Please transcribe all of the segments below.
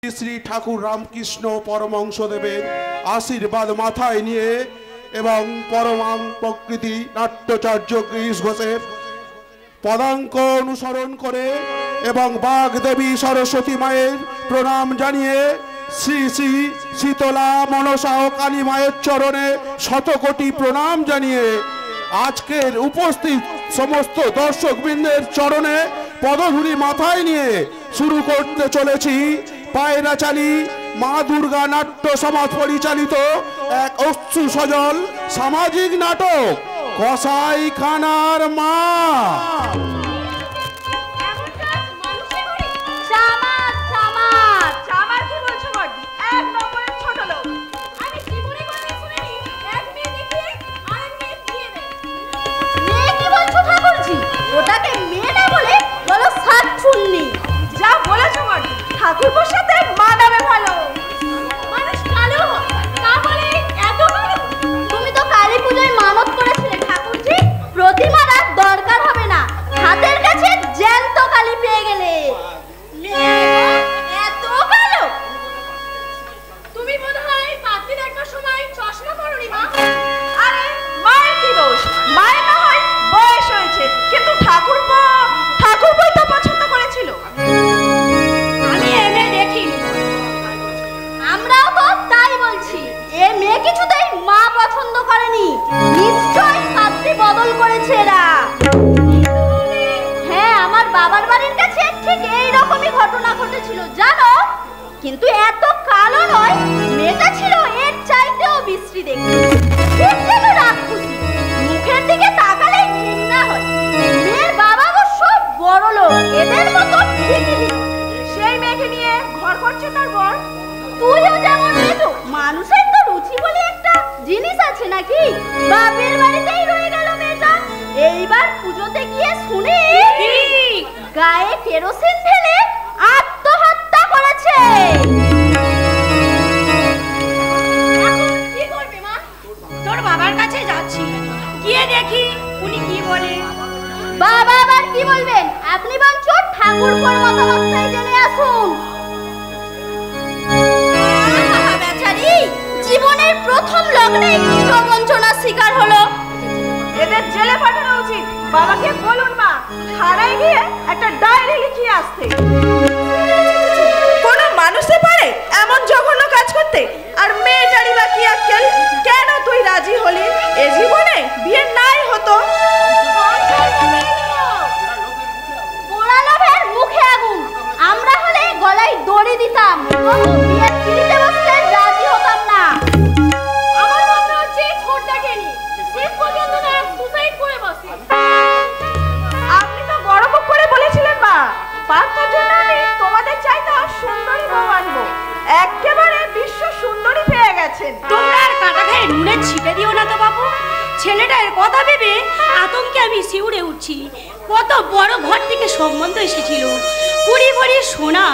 শ্রী ঠাকুর রামকৃষ্ণ পরমহংসদেবের আশীর্বাদ মাথায় নিয়ে এবং পরমাং প্রকৃতি নাট্যাচার্য গিরিশ ঘোষের পদাঙ্ক অনুসরণ করে এবং বাগদেবী সরস্বতী মায়ের প্রণাম জানিয়ে শ্রী শ্রী শীতলা মনসা ও কালী মায়ের চরণে শতকোটি প্রণাম জানিয়ে আজকের উপস্থিত সমস্ত দর্শকবৃন্দের চরণে পদধূলি মাথায় নিয়ে শুরু করতে চলেছি পায়রাচালী মা দুর্গা নাট্য সমাজ পরিচালিত এক অশ্রু সজল সামাজিক নাটক কসাই খানার মা। ঠাকুরপোর সাথে মানাবে ভালো। মানুষ কালো তা বলে এত ভালো? তুমি তো কালী পূজায় মানত করেছিলে ঠাকুরজি, প্রতিমার দরকার হবে না, হাতের কাছে জ্যান্ত কালী পেয়ে গেলে। এত কালো? তুমি বোধহয় পাত্রী দেখবার সময় চশমা পরনি মা। আরে মায়ের কি দোষ? মায়ের না হয় বয়স হয়েছে, কিন্তু ঠাকুরপোই তো পছন্দ করেছিল। আমরাও তো তাই বলছি, এ মেয়ে কিছুতেই মা পছন্দ করেনি, নিশ্চয়ই পাত্রী বদল করেছে এরা। হ্যাঁ, আমার বাবার বাড়ির কাছে ঠিক এই রকমই ঘটনা ঘটেছিল জানো, কিন্তু এত কালো নয়, মেয়েটা ছিল এর চাইতেও বিশ্রী দেখতে, ঠিক যেন রাক্ষসী, মুখের দিকে তাকালেই ঘৃণা হয়। মেয়ের বাবা অবশ্য বড় লোক, এদের মতো ঠিকই। সেই মেয়েকে নিয়ে ঘর করছে তার বর। তুইও যেমন মেজো, মানুষের তো রুচি বলে একটা জিনিস আছে নাকি? বাপের বাড়িতেই রয়ে গেল মেয়েটা। এইবার পুজোতে গিয়ে শুনি গায়ে কেরোসিন ঢেলে আত্মহত্যা করেছে। কি করবে মা? তোর বাবার কাছে যাচ্ছি, গিয়ে দেখি উনি কি বলে। বাবা আবার কি বলবেন? আপনি বরঞ্চ ঠাকুরপোর মতামতটাই জেনে আসুন। জীবনের প্রথম লগ্নেই প্রবঞ্চনার শিকার হলো। এদের জেলে পাঠানো উচিত। বাবাকে বলুন মা, থানায় গিয়ে একটা ডায়েরি লিখিয়ে আসতে। কোন মানুষে পারে এমন জঘন্য কাজ করতে? আর মেয়েটারই বা কি আক্কেল? কেন তুই রাজি হলি? এ জীবনে বিয়ে নাই হতো। পোড়া লোভের মুখে আগুন। আমরা হলে গলায় দড়ি দিতাম, বিয়ের পিড়িতে বসতে রাজি হতাম না। আমার মনে হচ্ছে ছোটটাকে নি শেষ পর্যন্ত না সুসাইড করে বসে। আপনি তো বড় মুখ করে বলেছিলেন মা, পাত্রের জন্য আমি তোমাদের চাইতে সুন্দরী বউ আনবো। একেবারে বিশ্ব সুন্দরী পেয়ে গেছেন। তোমরা আর কাটা খায় নুনে ছিটে দিও না তো বাবু। ছেলেটার কথা ভেবে আতঙ্কে আমি শিউরে উঠছি। কত বড় ঘর থেকে সম্বন্ধ এসেছিল, 20 ভরি সোনা,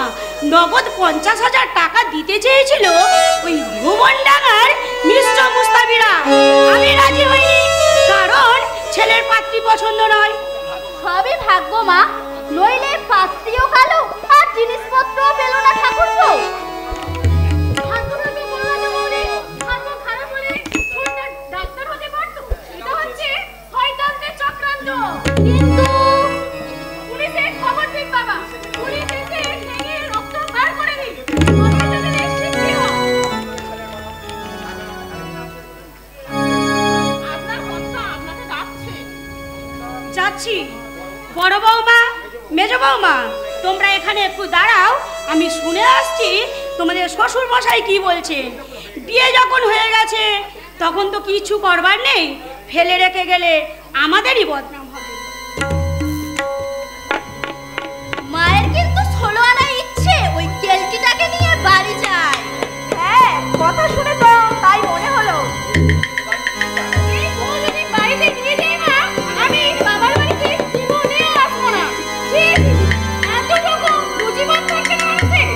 নগদ 50,000 টাকা দিতে চেয়েছিল ওই ভুবনডাঙ্গার মিশ্র মুস্তাফিরা। আমি রাজি হইনি, কারণ ছেলের পাত্রী পছন্দ নয়। সবই ভাগ্য মা, নইলে পাত্রীও কালো আর জিনিসপত্রও পেল না ঠাকুরপো। কিন্তু পুলিশের খবর দিন বাবা, পুলিশ এসে ভেঙে রক্ত বার করে দিন। আপনার কথা আপনাকে ডাকছে। যাচ্ছি। বড় বৌমা, মেজ বৌমা, তোমরা এখানে একটু দাঁড়াও, আমি শুনে আসছি তোমাদের শ্বশুর মশাই কি বলছেন। বিয়ে যখন হয়ে গেছে তখন তো কিছু করবার নেই, ফেলে রেখে গেলে আমাদেরই বদনাম হবে। মায়ের কিন্তু 16 আনা ইচ্ছে ওই কেলকিটাকে নিয়ে বাড়ি যায়। হ্যাঁ, কথা শুনে তো তাই মনে হলো। এই বউ যদি বাড়িতে নিয়ে যায় মা, আমি বাবার বাড়িতে জীবনেও আসবো না। ঠিক এত রকম রুচিবাদ থাকে না মানুষের।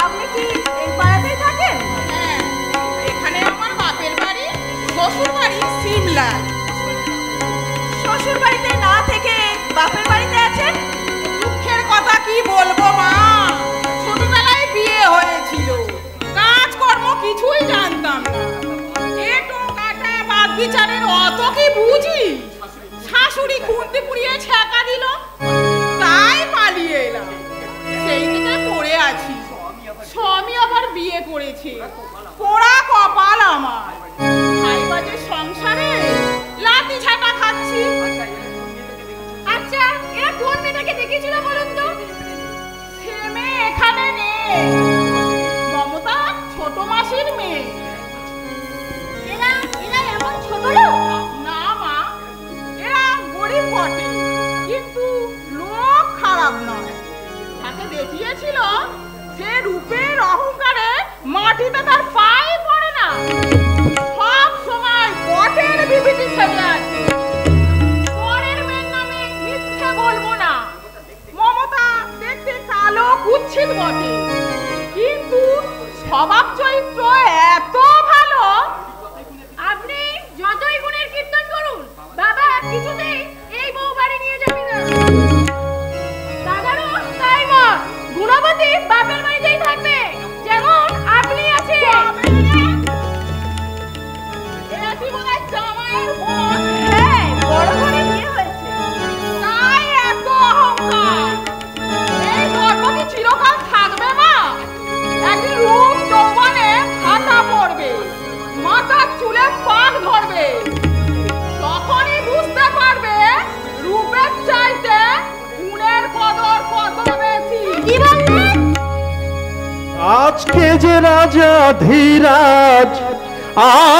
আপনি কি এই পাড়াতেই থাকেন? হ্যাঁ, এখানে আমার বাপের বাড়ি, শ্বশুর বাড়ি, হয়েছে, পোড়া কপাল আমার। ভাইবাজের সংসারে লাঠি ঝাঁটা খাচ্ছি। আচ্ছা, এরা কোন মেয়েটাকে দেখেছিল বলুন তো? সে মেয়ে এখানে নেই, মমতা ছোট মাসির মেয়ে। এরা এরা এমন ছোট লোক? না মা, এরা গরিব বটে, কিন্তু লোক খারাপ নয়। তাকে দেখিয়েছিল, সে রূপের অহংকারে মাটিতে তার পায়ে পড়ে না, সব সময় বটের বিবিটি ছেড়ে আছে। পরের মেয়ের নামে মিথ্যে বলবো না, মমতা দেখতে কালো কুৎসিত বটে, কিন্তু স্বভাব চরিত্র এত ভালো। আপনি যতই গুণের কীর্তন করুন, বাবা কিছুতেই এই বউ বাড়ি নিয়ে যাবে না। দাদারও তাই মত, গুণবতী বাপের বাড়িতেই থাকবে, যেমন আপনি আছেন। এরা কি বলে জামাইয়ের বোন? হ্যাঁ, বড় ঘরে বিয়ে হয়েছে, তাই এত অহংকার। এই গর্ব কি চিরকাল থাকবে মা? একদিন রূপ যৌবনে ভাটা পড়বে, মাথার চুলে পাক ধরবে, তখনই বুঝতে পারবে রূপের চাইতে গুণের কদর কত বেশি। কি বললেন? আজকে যে রাজা ধীরাজ,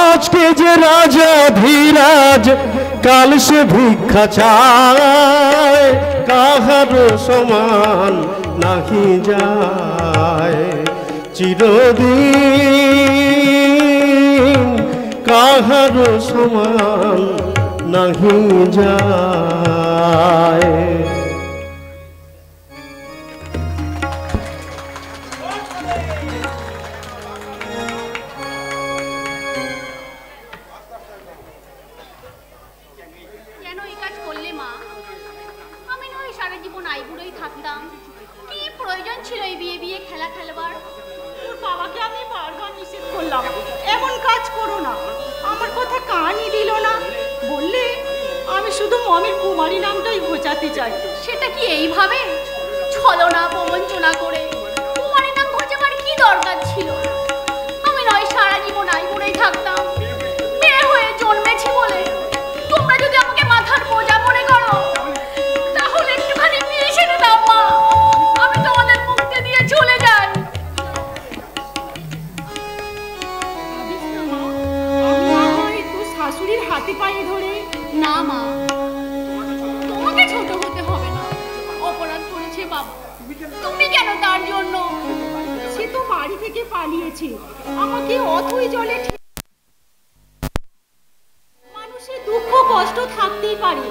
আজকে যে রাজা ধীরাজ, কাল সে ভিক্ষা চায়, কাহার সমান নাহি যায় চিরদিন, কাহার সমান নাহি যায়। কেন এই কাজ করলে মা? আমি নয় সারা জীবন আইবুড়োই থাকতাম, কি প্রয়োজন ছিল এই বিয়ে বিয়ে খেলা খেলবার? তোর বাবাকে আমি বারবার নিষেধ করলাম, এমন কাজ করো না। আমার কথা কানই দিল না, বললে আমি শুধু মমের কুমারী নামটাই ঘোচাতে চাই। সেটা কি এইভাবে ছলনা প্রবঞ্চনা করে কুমারী নাম ঘোচাবার কি দরকার ছিল? আমি নয় সারা জীবন আইবুড়োই থাকতাম, মেয়ে হয়ে জন্মেছি বলে। তোমরা যদি আমাকে মাথার বোঝা মনে করো, তাহলে একটুখানি বিয়ে সেরে দাও মা, আমি তোমাদের মুক্তি দিয়ে চলে যাই। আমি তোর শাশুড়ির হাতে পায়ে ধরে। না মা, তোমাকে ছোট হতে হবে না, অপরাধ করেছে বাবা, তুমি কেন তার জন্য? সে তো বাড়ি থেকে পালিয়েছে, আমাকে অথই জলে মানুষের দুঃখ কষ্ট থাকতেই পারে,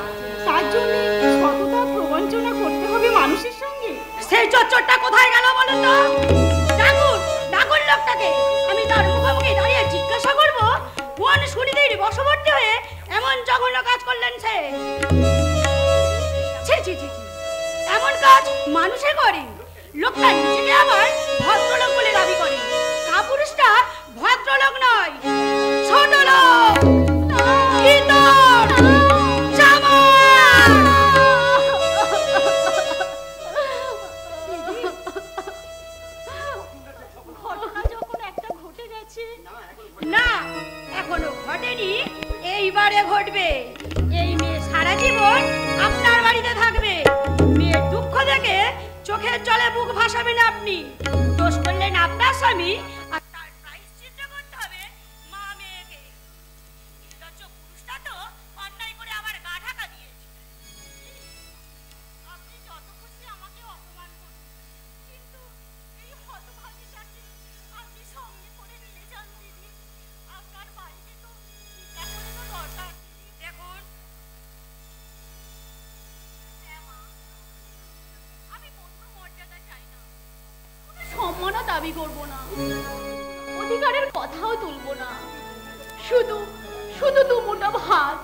তার জন্য সততা প্রবঞ্চনা করতে হবে মানুষের সঙ্গে। সেই চচ্চরটা কোথায় গেল বলুন তো? ডাকুন ডাকুন লোকটাকে, আমি তার মুখোমুখি দাঁড়িয়ে জিজ্ঞাসা করবো কোন সুনিধির বশবর্তী হয়ে এমন জঘন্য কাজ করলেন সে। ছি ছি ছি ছি, এমন কাজ মানুষে করে, লোকটা নিজেকে আবার ভদ্রলোক বলে দাবি করে। কাপুরুষটা ভদ্রলোক নয়, ছোট লোক, ইতর, জামাই। ঘটনা যখন একটা ঘটে গেছে, না এখনো ঘটেনি, এইবারে ঘটবে। এই মেয়ে সারা জীবন আপনার বাড়িতে থাকবে, মেয়ের দুঃখ দেখে চোখের জলে বুক ভাসাবেন আপনি। দোষ করলেন আপনার স্বামী, আর তার প্রায়শ্চিত্ত করতে হবে মা মেয়েকে। নির্লজ্জ পুরুষটা তো অন্যায় করে আবার গা ঢাকা দিয়েছে। আপনি যত খুশি আমাকে অপমান করুন, কিন্তু এই হতভাগীটাকে আপনি সঙ্গে করে নিয়ে যান দিদি। আপনার বাড়িতে তো চিন্তা করে তো দরকার দিদি। দেখুন আমি বন্ধুর মর্যাদা চাই না, সম্মানও দাবি করব না, অধিকারের কথাও তুলব না, শুধু শুধু দু মুঠো ভাত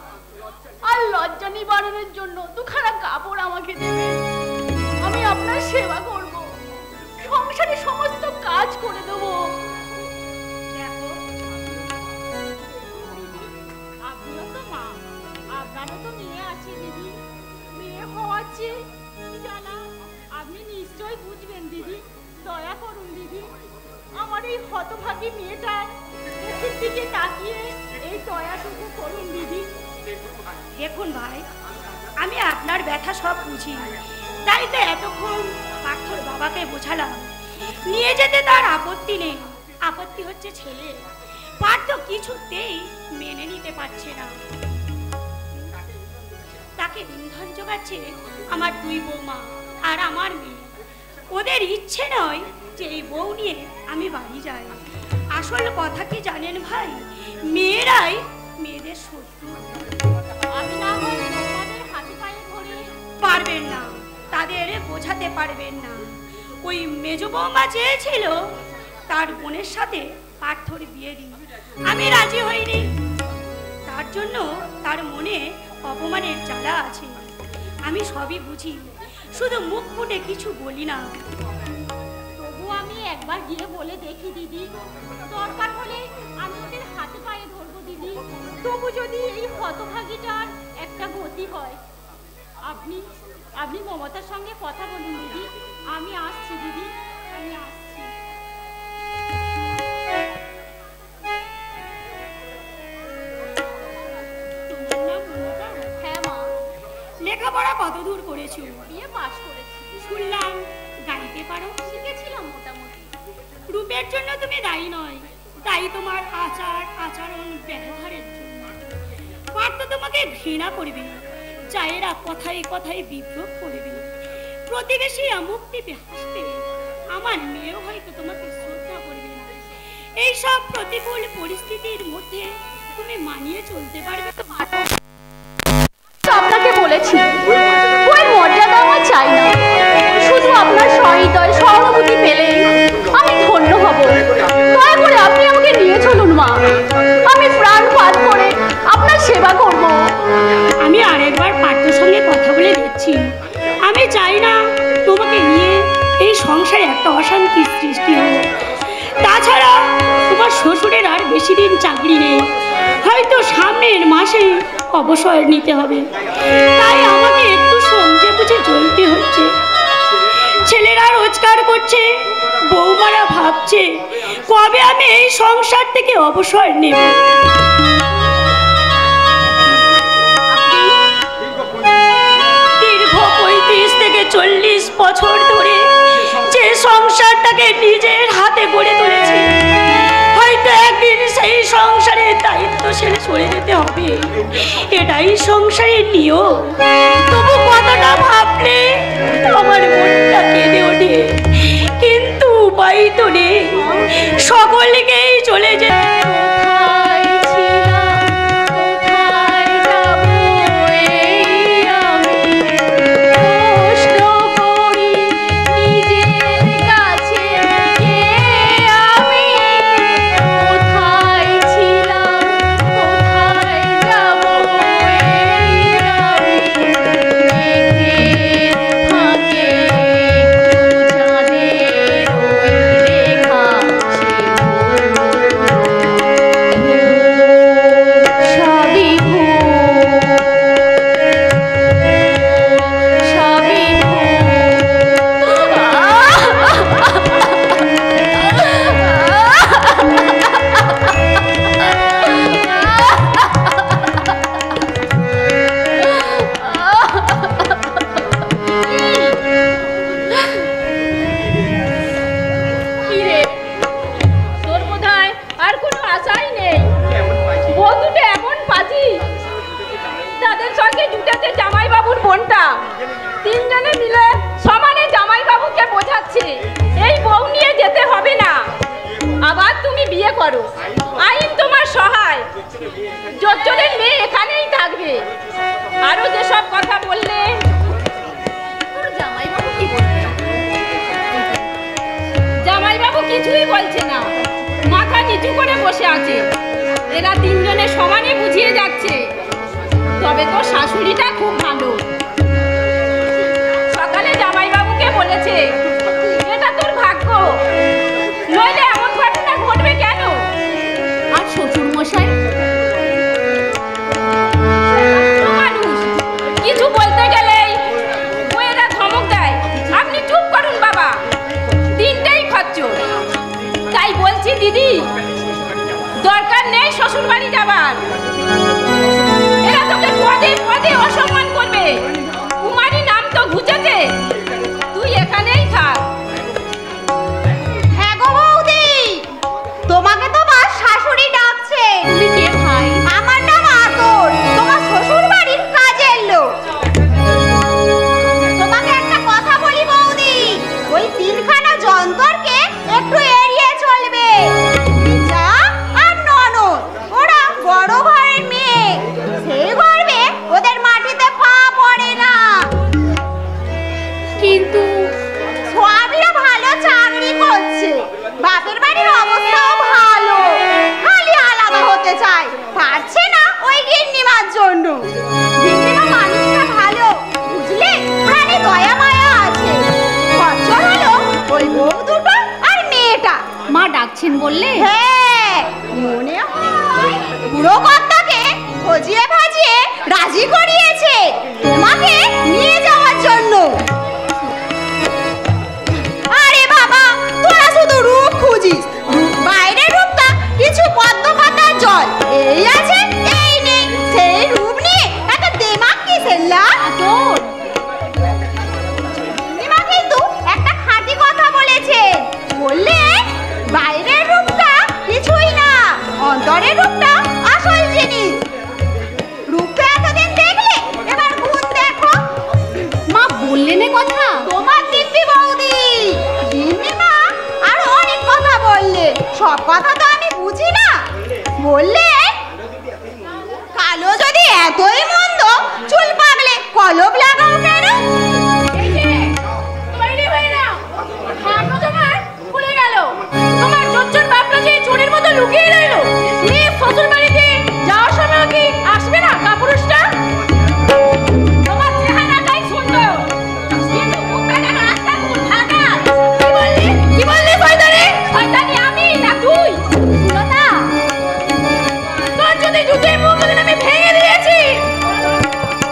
আর লজ্জা নিবারণের জন্য দুখানা কাপড় আমাকে দেবেন। আমি আপনার সেবা করব, সংসারে সমস্ত কাজ করে দেবো। দেখো আপনিও তো মা, আপনারও তো মেয়ে আছে দিদি। মেয়ে হওয়ার চেয়ে কি জ্বালা আপনি নিশ্চয়ই বুঝবেন দিদি। দয়া করুন দিদি, আমার এই হতভাগী মেয়েটার মুখের দিকে তাকিয়ে এই দয়াটুকু করুন দিদি। দেখুন ভাই, আমি আপনার ব্যথা সব বুঝি, তাই তো এতক্ষণ পার্থর বাবাকে বোঝালাম নিয়ে যেতে তার আপত্তি নেই। আপত্তি হচ্ছে ছেলে, পার্থ কিছুতেই মেনে নিতে পারছে না। তাকে ইন্ধন জোগাচ্ছে আমার দুই বৌমা আর আমার মেয়ে। ওদের ইচ্ছে নয় যে এই বউ নিয়ে আমি বাড়ি যাই। আসল কথা কি জানেন ভাই, মেয়েরাই মেয়েদের শত্রু। আমি না হয় তোমাদের হাতে পায়ে ধরে পারবেন না, তাদের বোঝাতে পারবেন না। ওই মেজ বৌমা চেয়েছিল তার বোনের সাথে পার্থর বিয়ে দিই, আমি রাজি হইনি। তার জন্য তার মনে অপমানের জ্বালা আছে। আমি সবই বুঝি, শুধু মুখ ফুটে কিছু বলি না। তবু আমি একবার গিয়ে বলে দেখি দিদি, দরকার হলে আমি ওদের হাতে পায়ে ধরবো দিদি। তবু যদি এই হতভাগীটার একটা গতি হয়। আপনি আপনি মমতার সঙ্গে কথা বলুন দিদি। আমি আসছি দিদি, আমি আসছি। তোমার নাম মমতা? হ্যাঁ মা, লেখাপড়া কত দূর করেছো? বিয়ে পাশ করেছি। শুনলাম গাইতে পারো। শিখেছিলাম মোটামুটি। রূপের জন্য তুমি দায়ী নয়, তাই তোমার আচার আচরণ ব্যবহারের জন্য। পার্থ তোমাকে ঘৃণা করবে, চায়েরা কথায় কথায় বিদ্রোহ করবে, প্রতিবেশীরা মুখ টিপে হাসবে, আমার মেয়েও হয়তো তোমাকে শ্রদ্ধা করবে না। এইসব প্রতিকূল পরিস্থিতির মধ্যে তুমি মানিয়ে চলতে পারবে তো? আপনাকে বলেছি ওই মর্যাদা আমার চাই না, শুধু আপনার সহৃদয় সহানুভূতি পেলে আমি ধন্য হব। দয়া করে আপনি আমাকে নিয়ে চলুন মা, আমি প্রাণপাত করে আপনার সেবা করব। আমি আরেকবার পার্থর সঙ্গে কথা বলে দেখছি। আমি চাই না তোমাকে নিয়ে এই সংসারে একটা অশান্তি সৃষ্টি হোক। তাছাড়া তোমার শ্বশুরের আর বেশি দিন চাকরি নেই, হয়তো সামনের মাসে অবসর নিতে হবে। তাই আমাকে একটু সমঝে বুঝে চলতে হচ্ছে। ছেলেরা রোজগার করছে, বৌমারা ভাবছে কবে আমি এই সংসার থেকে অবসর নেব। দীর্ঘ 35 থেকে 40 বছর ধরে যে সংসারটাকে নিজের হাতে গড়ে তুলেছি, হয়তো একদিন সেই সংসারের দায়িত্ব ছেড়ে চলে যেতে হবে। এটাই সংসারের নিয়ম। তবু কথাটা ভাবলে আমার মনটা কেঁদে ওঠে, কিন্তু উপায় তো নেই, সকলকেই চলে যেতে। কিছুই বলছে না, মাথা নিচু করে বসে আছে। এরা তিনজনে সমানে বুঝিয়ে যাচ্ছে। তবে তো শাশুড়িটা খুব ভালো। সকালে জামাইবাবুকে বলেছে এটা তোর ভাগ্য, নইলে এমন ঘটনা ঘটবে কেন। আর শ্বশুর মশাই মানুষ, কিছু বলতে গেলেই এরা ধমক দেয়। আপনি চুপ করুন বাবা, তিনটেই আছেন বললে? হ্যাঁ, মনে হয় বুড়ো কর্তাকে ভজিয়ে ভাজিয়ে রাজি করিয়েছে তোমাকে নিয়ে যাওয়ার জন্য। আরে বাবা, তোরা শুধু রূপ খুঁজিস, বাইরের রূপটা কিছু পদ্ম পাতার জল, এই আছে এই নেই, সেই রূপ নিয়ে এত দেমাগ কিসের লা? দিমা কিন্তু একটা খাঁটি কথা বলেছে, বললে বাইরের রূপটা কিছুই না, অন্তরের রূপটা আসল জিনিস। রূপটা এতদিন দেখলে, এবার গুণ দেখো। মা বললেন কথা? তোমার দিব্যি বৌদি, দিব্যি মা আরো অনেক কথা বললে, সব কথা তো আমি বুঝি না। বললে কালো যদি এতই মন্দ, চুল পাকলে কলপ লাগাও কেন? চোরের মতো লুকিয়ে রইল, শ্বশুর বাড়িতে যাওয়ার সময় কি আসবে না কাপুরুষটা? তোমার চেহারাটাই সুন্দর, কিন্তু মুখখানা রাস্তা খুব ফাঁকা। কি বললি শয়তানি? শয়তানি আমি না তুই? না, তোর যদি জুতোয় মুখ আমি ভেঙে দিয়েছি।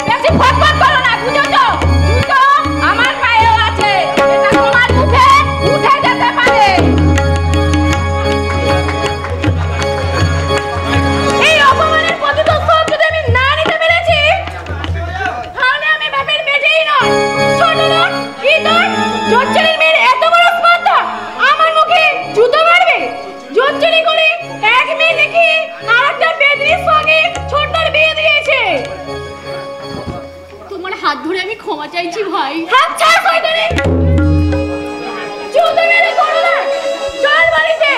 বেশি ফটফট করো না, বুঝো তো? জুতো আমার পায়েও আছে, এটা তোমার মুখে উঠে যেতে পারে। তোমার হাত ধরে আমি ক্ষমা চাইছি ভাই। হাত ছাড় শয়তানি! জুতো মেরে করো না, চল বাড়িতে।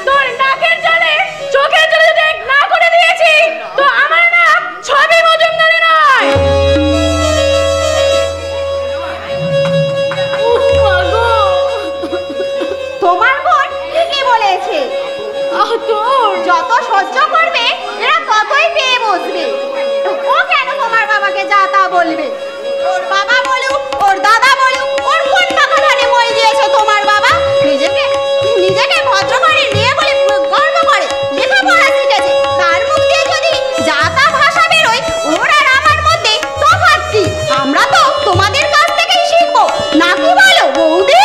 তোর নাকের জলে চোখের জলে যদি না করে দিয়েছি, তো আমার নাম ছবি মজুমদারি নয়। তোমার বোন ঠিকই বলেছে, যত সহ্য করবে এরা ততই পেয়ে বসবে। ও কেন তোমার বাবাকে যা তা বলবে? ওর বাবা বলুক, ওর দাদা বলুক, ওর কোন বাগানে মই দিয়েছে তোমার বাবা? নিজেকে ভদ্র করে নিয়ে বলে গর্ব করে লেখাপড়া শিখেছে, তার মুখ দিয়ে যদি যা তা ভাষা বেরোয়, ওর আর আমার মধ্যে তফাৎ কি? আমরা তো তোমাদের কাছ থেকেই শিখবো, নাকি বলো বৌদি?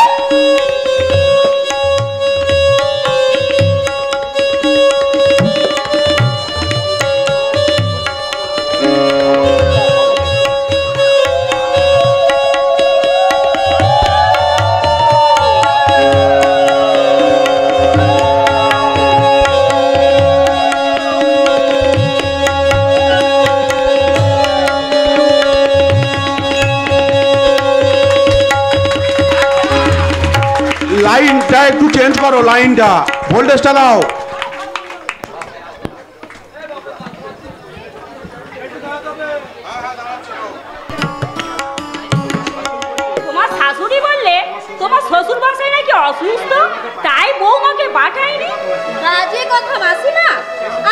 লাইনটা একটু চেঞ্জ করো, লাইনটা ভোল্টেজটা দাও। তোমার শাশুড়ি বললে তোমার শ্বশুর মশাই নাকি অসুস্থ, তাই বৌমাকে পাঠায়নি। বাজে কথা মাসিমা।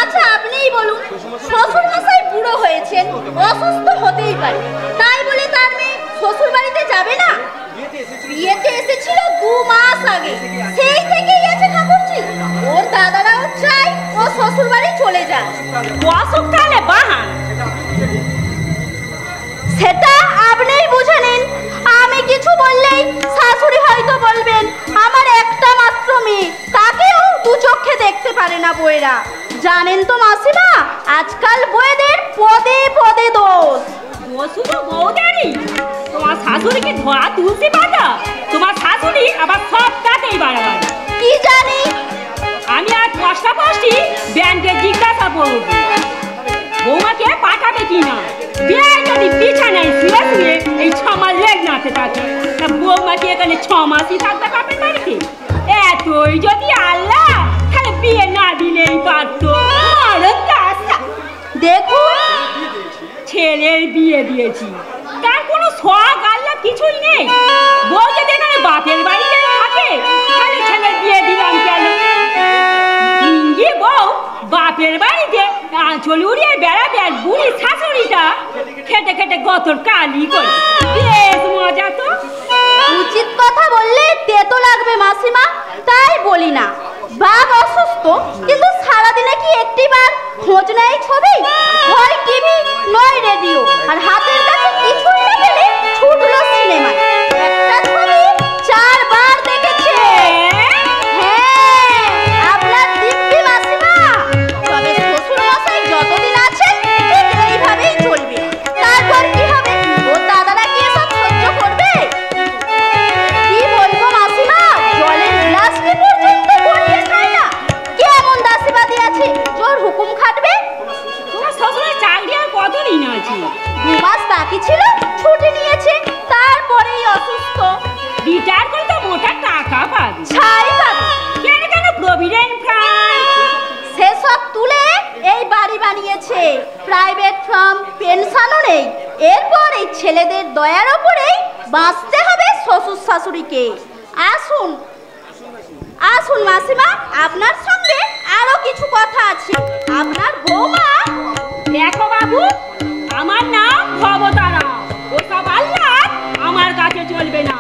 আচ্ছা আপনিই বলুন, শ্বশুর মশাই বুড়ো হয়েছেন, অসুস্থ হতেই পারে, তাই বলে তার মেয়ে শ্বশুর বাড়িতে যাবে না? বিয়েতে এসেছিল 2 মাস আগে, সেই থেকেই আছে ঠাকুরজি। ওর দাদারাও চাই ও শ্বশুর বাড়ি চলে যায়। অসুখ তাহলে বাহান, সেটা আপনিই বুঝে নিন। আমি কিছু বললেই শাশুড়ি হয়তো বলবেন আমার একটা মাত্র মেয়ে, তাকেও 2 চোখে দেখতে পারে না বউয়েরা। জানেন তো মাসিমা, আজকাল বউয়েদের পদে পদে দোষ। শুধু বউদেরই? তোমার শাশুড়িকে ধরা তুলসী পাতা, তোমার শাশুড়ি আবার সব তাতেই বাড়াবাড়ি। কি জানি, আমি আর কষ্টাকষ্টি ব্যাংকে জিজ্ঞাসা করবো বৌমাকে পাঠাবে কিনা। বিয়ে যদি বিছানায় শুয়ে শুয়ে এই 6 মাস লেগ নাতে থাকে, বৌমাকে এখানে 6 মাসই থাকতে পারবে বাড়িতে? এতই যদি আল্লাহ, তাহলে বিয়ে না দিলেই পারতো। দেখুন ছেলের বিয়ে দিয়েছি, তার কোনো শখ আল্লাহ কিছুই নেই। বউ যদি এখানে বাপের বাড়িতে থাকে, তাহলে ছেলের বিয়ে দিলাম কেন? ইঙ্গি বউ বাপের বাড়িতে আঁচল উড়িয়ে বেড়াবে, আর বুড়ি শাশুড়িটা খেটে খেটে গতর কালি করে। বেশ মজা তো। উচিত কথা বললে তেতো লাগবে মাসিমা, তাই বলি না। বাঘ অসুস্থ, কিন্তু সারাদিনে কি একটিবার খোঁজ নেয় ছবি? হয় টিভি নয় রেডিও, আর হাতের কাছে কিছুই না পেলে ছুটলো সিনেমায়। একটা ছবি 4 বার দেখেছে। হ্যাঁ, আপনার দিব্যি মাসিমা। তবে শ্বশুর মশাই যতদিন আছেন ঠিক এইভাবেই চলবে। তারপর কি হবে? ও দাদারা কি এসব সহ্য করবে? কি বলবো মাসিমা, জলের গ্লাসটি পর্যন্ত গড়িয়ে খায় না। কেমন দাসীবাদী আছে, জোর হুকুম খাটবে। তোমার শ্বশুরের চাকরি আর কতদিন আছে? 2 মাস বাকি ছিল, ছুটি নিয়েছে, তারপরেই অসুস্থ। রিটায়ার করে তো মোটা টাকা পাবে। ছাই পাবে। কেন কেন প্রভিডেন্ট ফান্ড সেসব তুলে এই বাড়ি বানিয়েছে। প্রাইভেট ফার্ম, পেনশনও নেই। এরপর এই ছেলেদের দয়ার ওপরেই বাঁচতে হবে শ্বশুর শাশুড়িকে। আসুন আসুন মাসিমা, আপনার সঙ্গে আরো কিছু কথা আছে। আপনার বৌমা। দেখো বাবু, আমার নাম ভবতারা। ওসব আল্লাহ আমার কাছে চলবে না।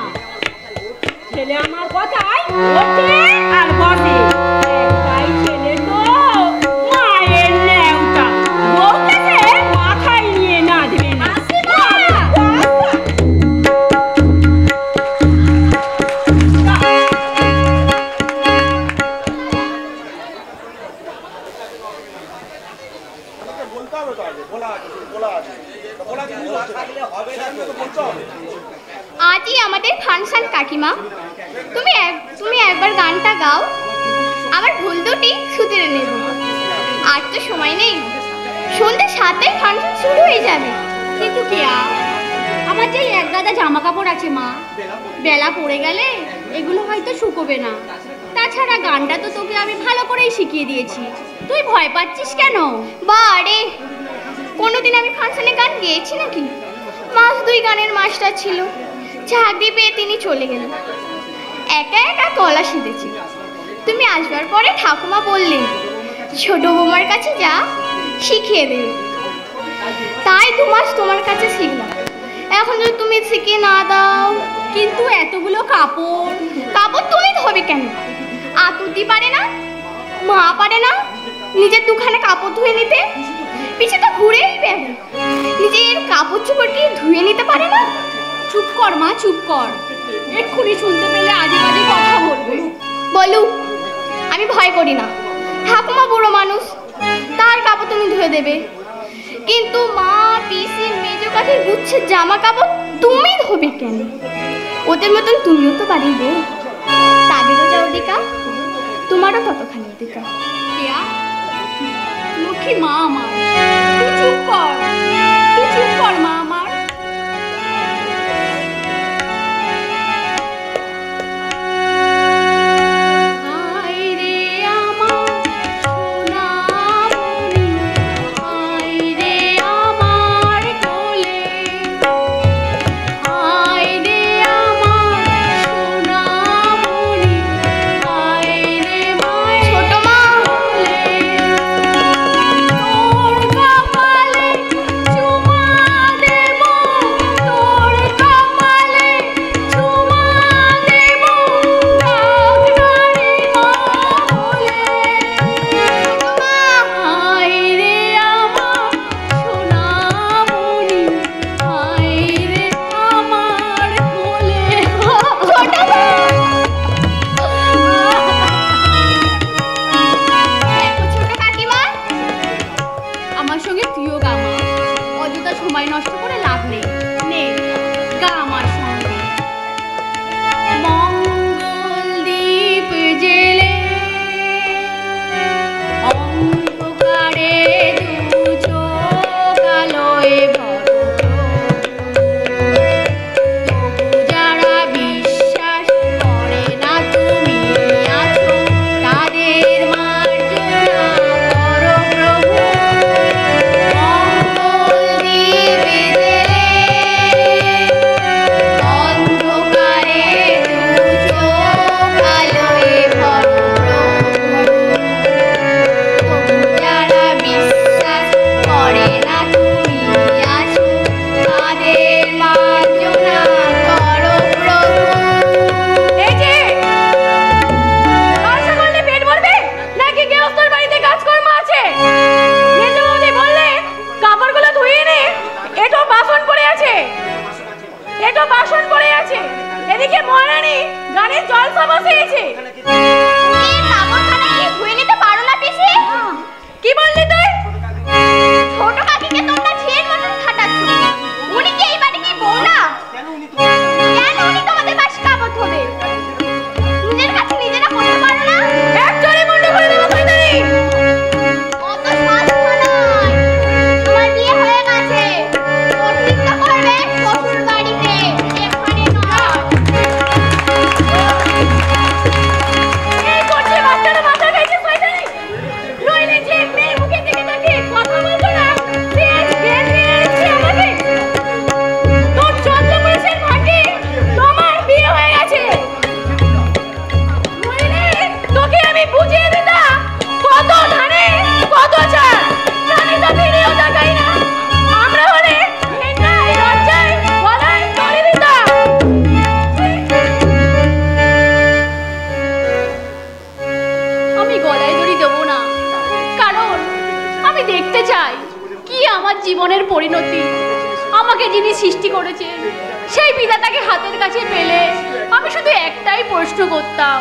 ছেলে আমার কথায় ওঠে আর বসে। একটাই ছেলে তো, মায়ের ন্যাওটা। বউকে সে মাথায় নিয়ে নাচবে না। আজই আমাদের ফাংশন কাকিমা। তুমি একবার গানটা গাও, আমার ভুল দুটি শুধরে নেব। আর তো সময় নেই, সন্ধ্যে 7টায় ফাংশন শুরু হয়ে যাবে। কিন্তু কেয়া, আমার যে এক গাদা জামা কাপড় আছে মা, বেলা পড়ে গেলে এগুলো হয়তো শুকোবে না। তাছাড়া গানটা তো তোকে আমি ভালো করেই শিখিয়ে দিয়েছি, তুই ভয় পাচ্ছিস কেন? বারে, কোনোদিন আমি ফাংশনে গান গেয়েছি নাকি? মাস 2 গানের মাস্টার ছিল, চাকরি পেয়ে তিনি চলে গেলেন। একা একা গলা শিখেছি। তুমি আসবার পরে ঠাকুমা বললেন, ছোট বৌমার কাছে যা, শিখিয়ে দেবে। তাই 2 মাস তোমার কাছে শিখলাম। এখন যদি তুমি শিখিয়ে না দাও। কিন্তু এতগুলো কাপড় তুমি ধোবে কেন? আতুতি পারে না? মা পারে না নিজের 2খানা কাপড় ধুয়ে নিতে? পিছে তো ঘুরেই বেড়ায়। নিজের কাপড় চোপড় কি ধুয়ে নিতে পারে না? চুপ কর মা, চুপ কর। এক্ষুনি শুনতে পেলে আজে বাজে কথা বলবে। বলুক, আমি ভয় করি না। ঠাকুমা বুড়ো মানুষ, তার কাপড় তুমি ধুয়ে দেবে। কিন্তু মা, পিসি, মেজো কাঠির গুচ্ছের জামা কাপড় তুমি ধোবে কেন? ওদের মতন তুমিও তো বাড়ির বউ, তাদেরও যা অধিকার, তোমারও ততখানি অধিকার। কেয়া, লক্ষ্মী মা আমার, তুই চুপ কর, তুই চুপ কর মা আমার। ছোট মা, বসে গেছে। ধুয়ে নিতে পারো না পিসি? কি বললি তুই? ছোট কাকিকে তোমরা ছেলের মতন খাটাচ্ছ। উনি কি এই বাড়ি কি বউ না? কেন উনি তোমাদের বাসি কাপড় ধোবে? নিজের কাছে নিজেরা করতে পারো না? এক চড়ে মুন্ড করে দেবো শয়তানি। অত সাধ্য নয়। তোমার বিয়ে হয়ে গেছে। প্রতিজ্ঞা করবে শ্বশুর বাড়িতে, এখানে নয়। এই করছে বাচ্চাটা মাথা খাইছে শয়তানি। নইলে যে মেয়ের মুখের দিকে তাকিয়ে কথা বলতো না, সে আজ জ্ঞান নিয়ে আসছে আমাকে। তোর 14 মাসের ভাগ্যে তোমার বিয়ে হয়ে গেছে। নইলে তোকে আমি বুঝিয়ে দিতাম কত ধানে কত চাল। আমি তো ফিরেও তাকাই না। আমরা হলে ঘৃণায় লজ্জায় গলায় দড়ি দিতাম। আমি গলায় দড়ি দেবো না, কারণ আমি দেখতে চাই কি আমার জীবনের পরিণতি। আমাকে যিনি সৃষ্টি করেছেন সেই বিধাতাকে হাতের কাছে পেলে আমি শুধু একটাই প্রশ্ন করতাম,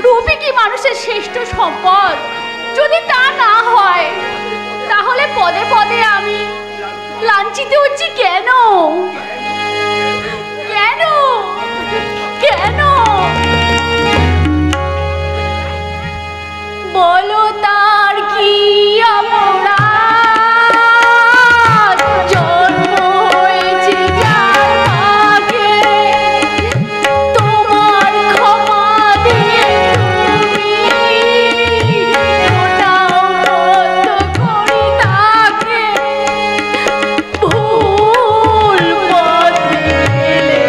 রূপই কি মানুষের শ্রেষ্ঠ সম্পদ? যদি তা না হয় তাহলে পদে পদে আমি লাঞ্ছিত হচ্ছি কেন? কেন কেন বলো তার কি অপরাধ? জন্ম হয়েছে যার ভাগ্যে, তোমার ক্ষমা দিয়ে তুমি ওটাও বন্ধ করি তাকে। ভুল পথে গেলে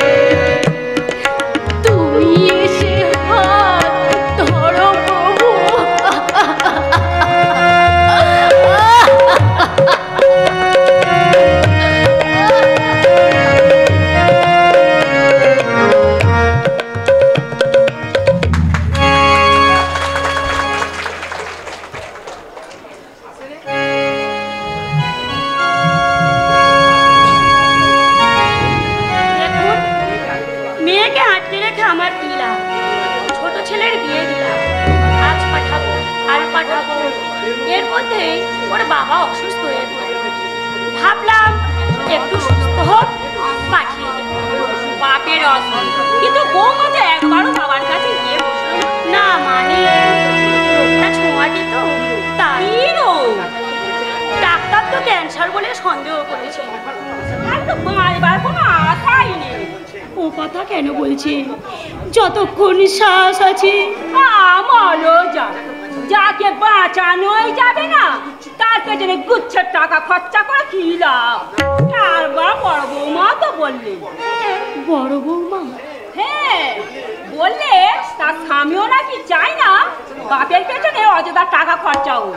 তুমি এসে হাত ধরো প্রভু। দেখুন, মেয়েকে আটকে রেখে আমার কি লাভ? ছোট ছেলের বিয়ে দিলাম, আজ পাঠাবো আর পাঠাবো, এর মধ্যে ওর বাবা অসুস্থ হয়ে পড়ে। ভাবলাম একটু সুস্থ হোক, পাঠিয়ে দেব। বাপের অসুখ, কিন্তু বৌমা তো একবারও বাবার কাছে গিয়ে বসলো না। মানে রোগটা ছোঁয়া দিত তাই রোগ। ডাক্তার তো ক্যান্সার বলে সন্দেহ করেছে। আর তো বাঁচবার কোনো আশাই নেই। ও কথা কেন বলছে? যতক্ষণ শ্বাস আছে আমারও যা, যাকে বাঁচানোই যাবে না তার পেছনে গুচ্ছের টাকা খরচা করে কি লাভ? তারপর বড় বৌমা তো বললে। বড় বৌমা? হ্যাঁ, বললে তার স্বামীও নাকি চায় না বাপের পেছনে অযথা টাকা খরচা হোক।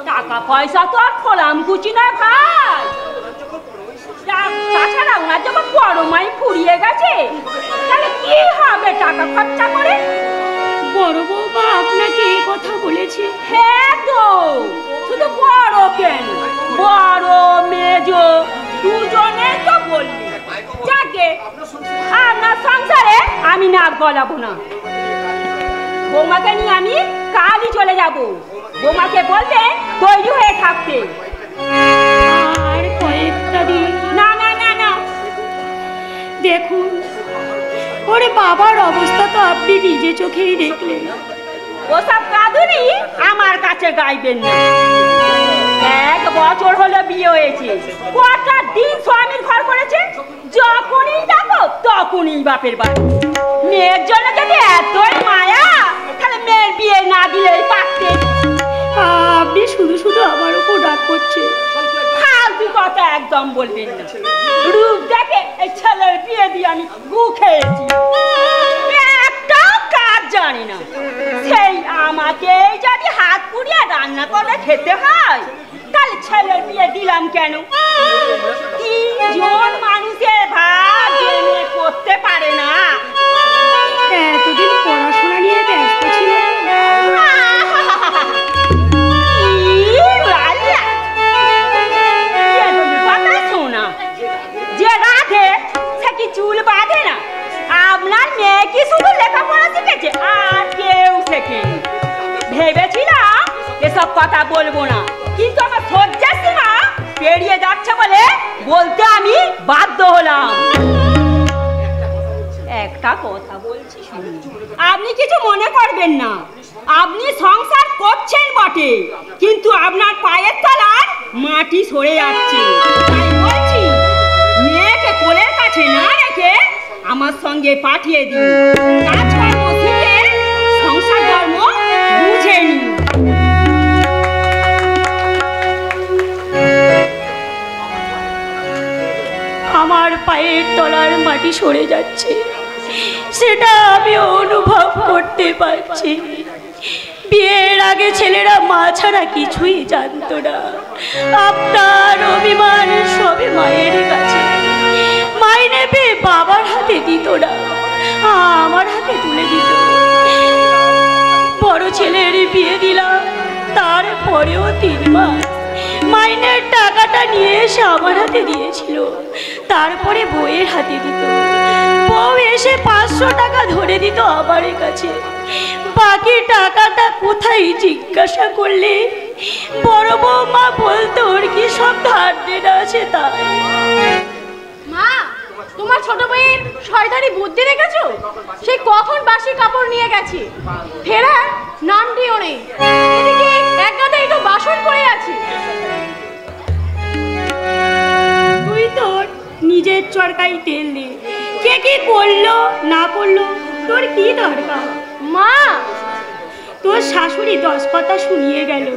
টাকা পয়সা তো আর খোলাম কুচি নয় ভাই। তাছাড়া ওনার যখন বড় মাই ফুরিয়ে গেছে, তাহলে কি হবে টাকা খরচা করে? বড় বৌমা আপনাকে এই কথা বলেছে? হ্যাঁ তো, শুধু বড় কেন, বড় মেজ দুজনে তো বললি। যাকে আপনার সংসারে আমি নাক গলাবো না। বৌমাকে নিয়ে আমি কালই চলে যাব। বৌমাকে বলবেন তৈরি হয়ে থাকতে। আর কয়েকটা দিন? না না না না, দেখুন ওরে বাবার অবস্থা তো আপনি নিজে চোখেই দেখলেন। ওসব কাঁদুনি আমার কাছে গাইবেন না। 1 বছর হলো বিয়ে হয়েছে, কটা দিন স্বামীর ঘর করেছে। যখনই ডাকো তখনই বাপের বাড়ি। মেয়ের জন্য যদি এতই মায়া, তাহলে মেয়ের বিয়ে না দিলেই পারতে। আপনি শুধু শুধু আমার উপর রাগ করছেন। ফালতু কথা একদম বলবেন না। রূপ দেখে এই ছেলের বিয়ে দিয়ে আমি গু খেয়েছি, একটাও কাজ জানি না। সেই আমাকে যদি হাত পুড়িয়ে রান্না করে খেতে হয়, তাহলে ছেলের বিয়ে দিলাম কেন? 3 মানুষের ভাগ জেনে করতে পারে না। এতদিন পড়াশোনা নিয়ে ব্যস্ত ছিল। যে রাধে সে কি চুল বাঁধে না? আপনার মেয়ে কি শুধু লেখাপড়া শিখেছে? ওসব কথা বলবো না, কিন্তু আমার সহ্যের সীমা পেরিয়ে যাচ্ছে বলে বলতে আমি বাধ্য হলাম। একটা কথা বলছি শুনুন, আপনি কিছু মনে করবেন না। আপনি সংসার করছেন বটে, কিন্তু আপনার পায়ের তলার মাটি সরে যাচ্ছে। তাই বলছি, মেয়েকে কোলের কাছে না রেখে আমার সঙ্গে পাঠিয়ে দিন। কাজকর্ম শিখে সংসার ধর্ম বুঝে নিন। আমার পায়ের তলার মাটি সরে যাচ্ছে, সেটা আমি অনুভব করতে পারছি। বিয়ের আগে ছেলেরা মা ছাড়া কিছুই জানতো না। আপনার অভিমান সবে মায়ের কাছে। মাইনে পেয়ে বাবার হাতে দিত না, আমার হাতে তুলে দিত। বড় ছেলের বিয়ে দিলাম, তারপরেও 3 মাস মাইনের টাকাটা নিয়ে এসে আমার হাতে দিয়েছিল, তারপরে বউয়ের হাতে দিত। বউ এসে 500 টাকা ধরে দিত আমার কাছে। বাকি টাকাটা কোথায় জিজ্ঞাসা করলে বড় বৌমা বলতো ওর কি সব ধার দেনা আছে। তাই মা, তোমার ছোট বউয়ের শয়তানি বুদ্ধি দেখেছো? সেই কখন বাসি কাপড় নিয়ে গেছে, ফেরার নামটিও নেই। এদিকে এক গাদায় তো বাসন পড়ে আছে। তুই তোর নিজের চরকায় তেল দে, কে কি করলো না করলো তোর কি দরকার? মা, তোর শাশুড়ি 10 কথা শুনিয়ে গেল।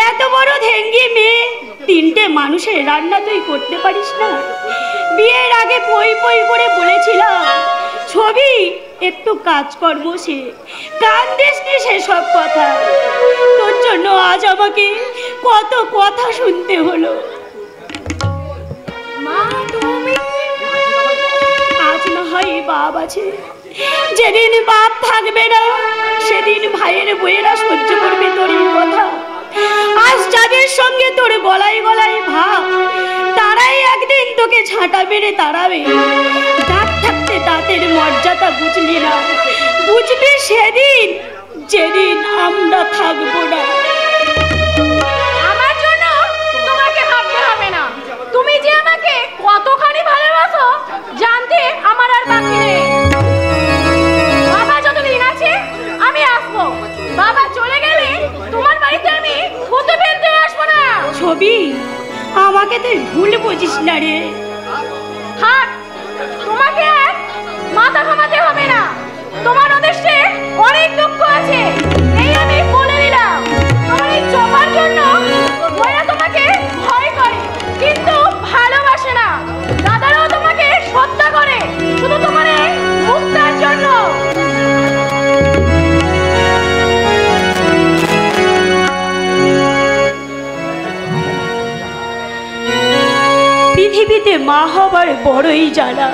এত বড় ধেঙ্গি মেয়ে, 3টে মানুষের রান্না তুই করতে পারিস না? বিয়ের আগে পই পই করে বলেছিলাম ছবি একটু কাজকর্ম সে কান দিসনি সেসব কথা। তোর জন্য আজ আমাকে কত কথা শুনতে হলো। মা তুমি আজ না হয় বাপ আছে, যেদিন বাপ থাকবে না সেদিন ভাইয়ের বইয়েরা সহ্য করবে তোর এই কথা। আজ যাদের সঙ্গে তোর গলায় গলায় ভাব, তারাই একদিন তোকে ঝাঁটা মেরে তাড়াবে। দাঁত থাকতে দাঁতের মর্যাদা বুঝলি না, বুঝবি সেদিন যেদিন আমরা থাকবো না। আমার জন্য তোমাকে ভাবতে হবে না। তুমি যে আমাকে কতখানি ভালোবাসো জানতে আমার আর বাকি নেই। বাবা যতদিন আছে আমি আসবো, বাবা চলে গেলে তোমার বাড়িতে আমি হতে ফেলতে আসবো না। ছবি, আমাকে তুই ভুল বুঝিস না রে। থাক, তোমাকে আর মাথা ঘামাতে হবে না। তোমার উদ্দেশ্যে অনেক দুঃখ আছে, এই আমি বলে দিলাম। তোমার এই চোপার জন্য বইরা তোমাকে ভয় করে, কিন্তু ভালোবাসে না। দাদারাও তোমাকে শ্রদ্ধা করে, শুধু তোমার এই মুক্তার জন্য। পৃথিবীতে মা হবার বড়ই জ্বালা,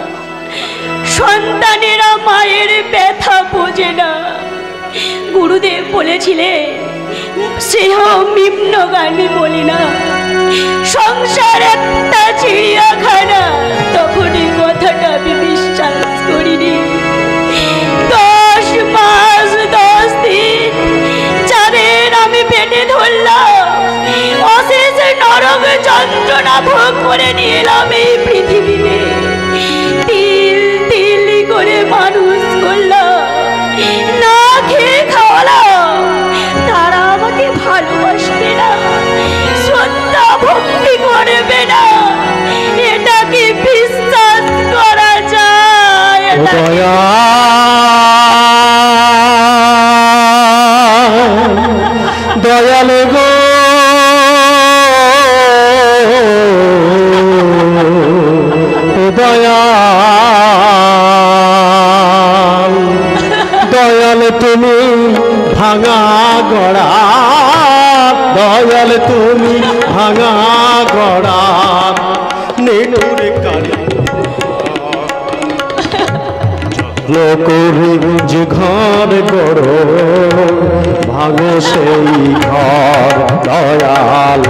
সন্তানেরা মায়ের ব্যথা বোঝে না। গুরুদেব বলেছিলেন, স্নেহ নিম্নগামী বলি না, সংসার একটা চিড়িয়াখানা। তখন এই কথাটা আমি বিশ্বাস করিনি। 10 মাস 10 দিন যাদের আমি পেটে ধরলাম, অশেষ নরক যন্ত্রণা ভোগ করে নিয়ে এলাম এই পৃথিবীতে। তিল তিল করে মানুষ করলাম, না খেয়ে খাওয়ালাম। তারা আমাকে ভালোবাসবে না, শ্রদ্ধা ভক্তি করবে না, এটা কি বিশ্বাস করা যায়? দয়াল গো, দয়াল দয়াল তুমি ভাঙা গড়া, দয়াল তুমি ভাঙা গড়া নেটুরে কারি করি যে ঘর গড়ো, ভাঙো সেই ঘর। দয়াল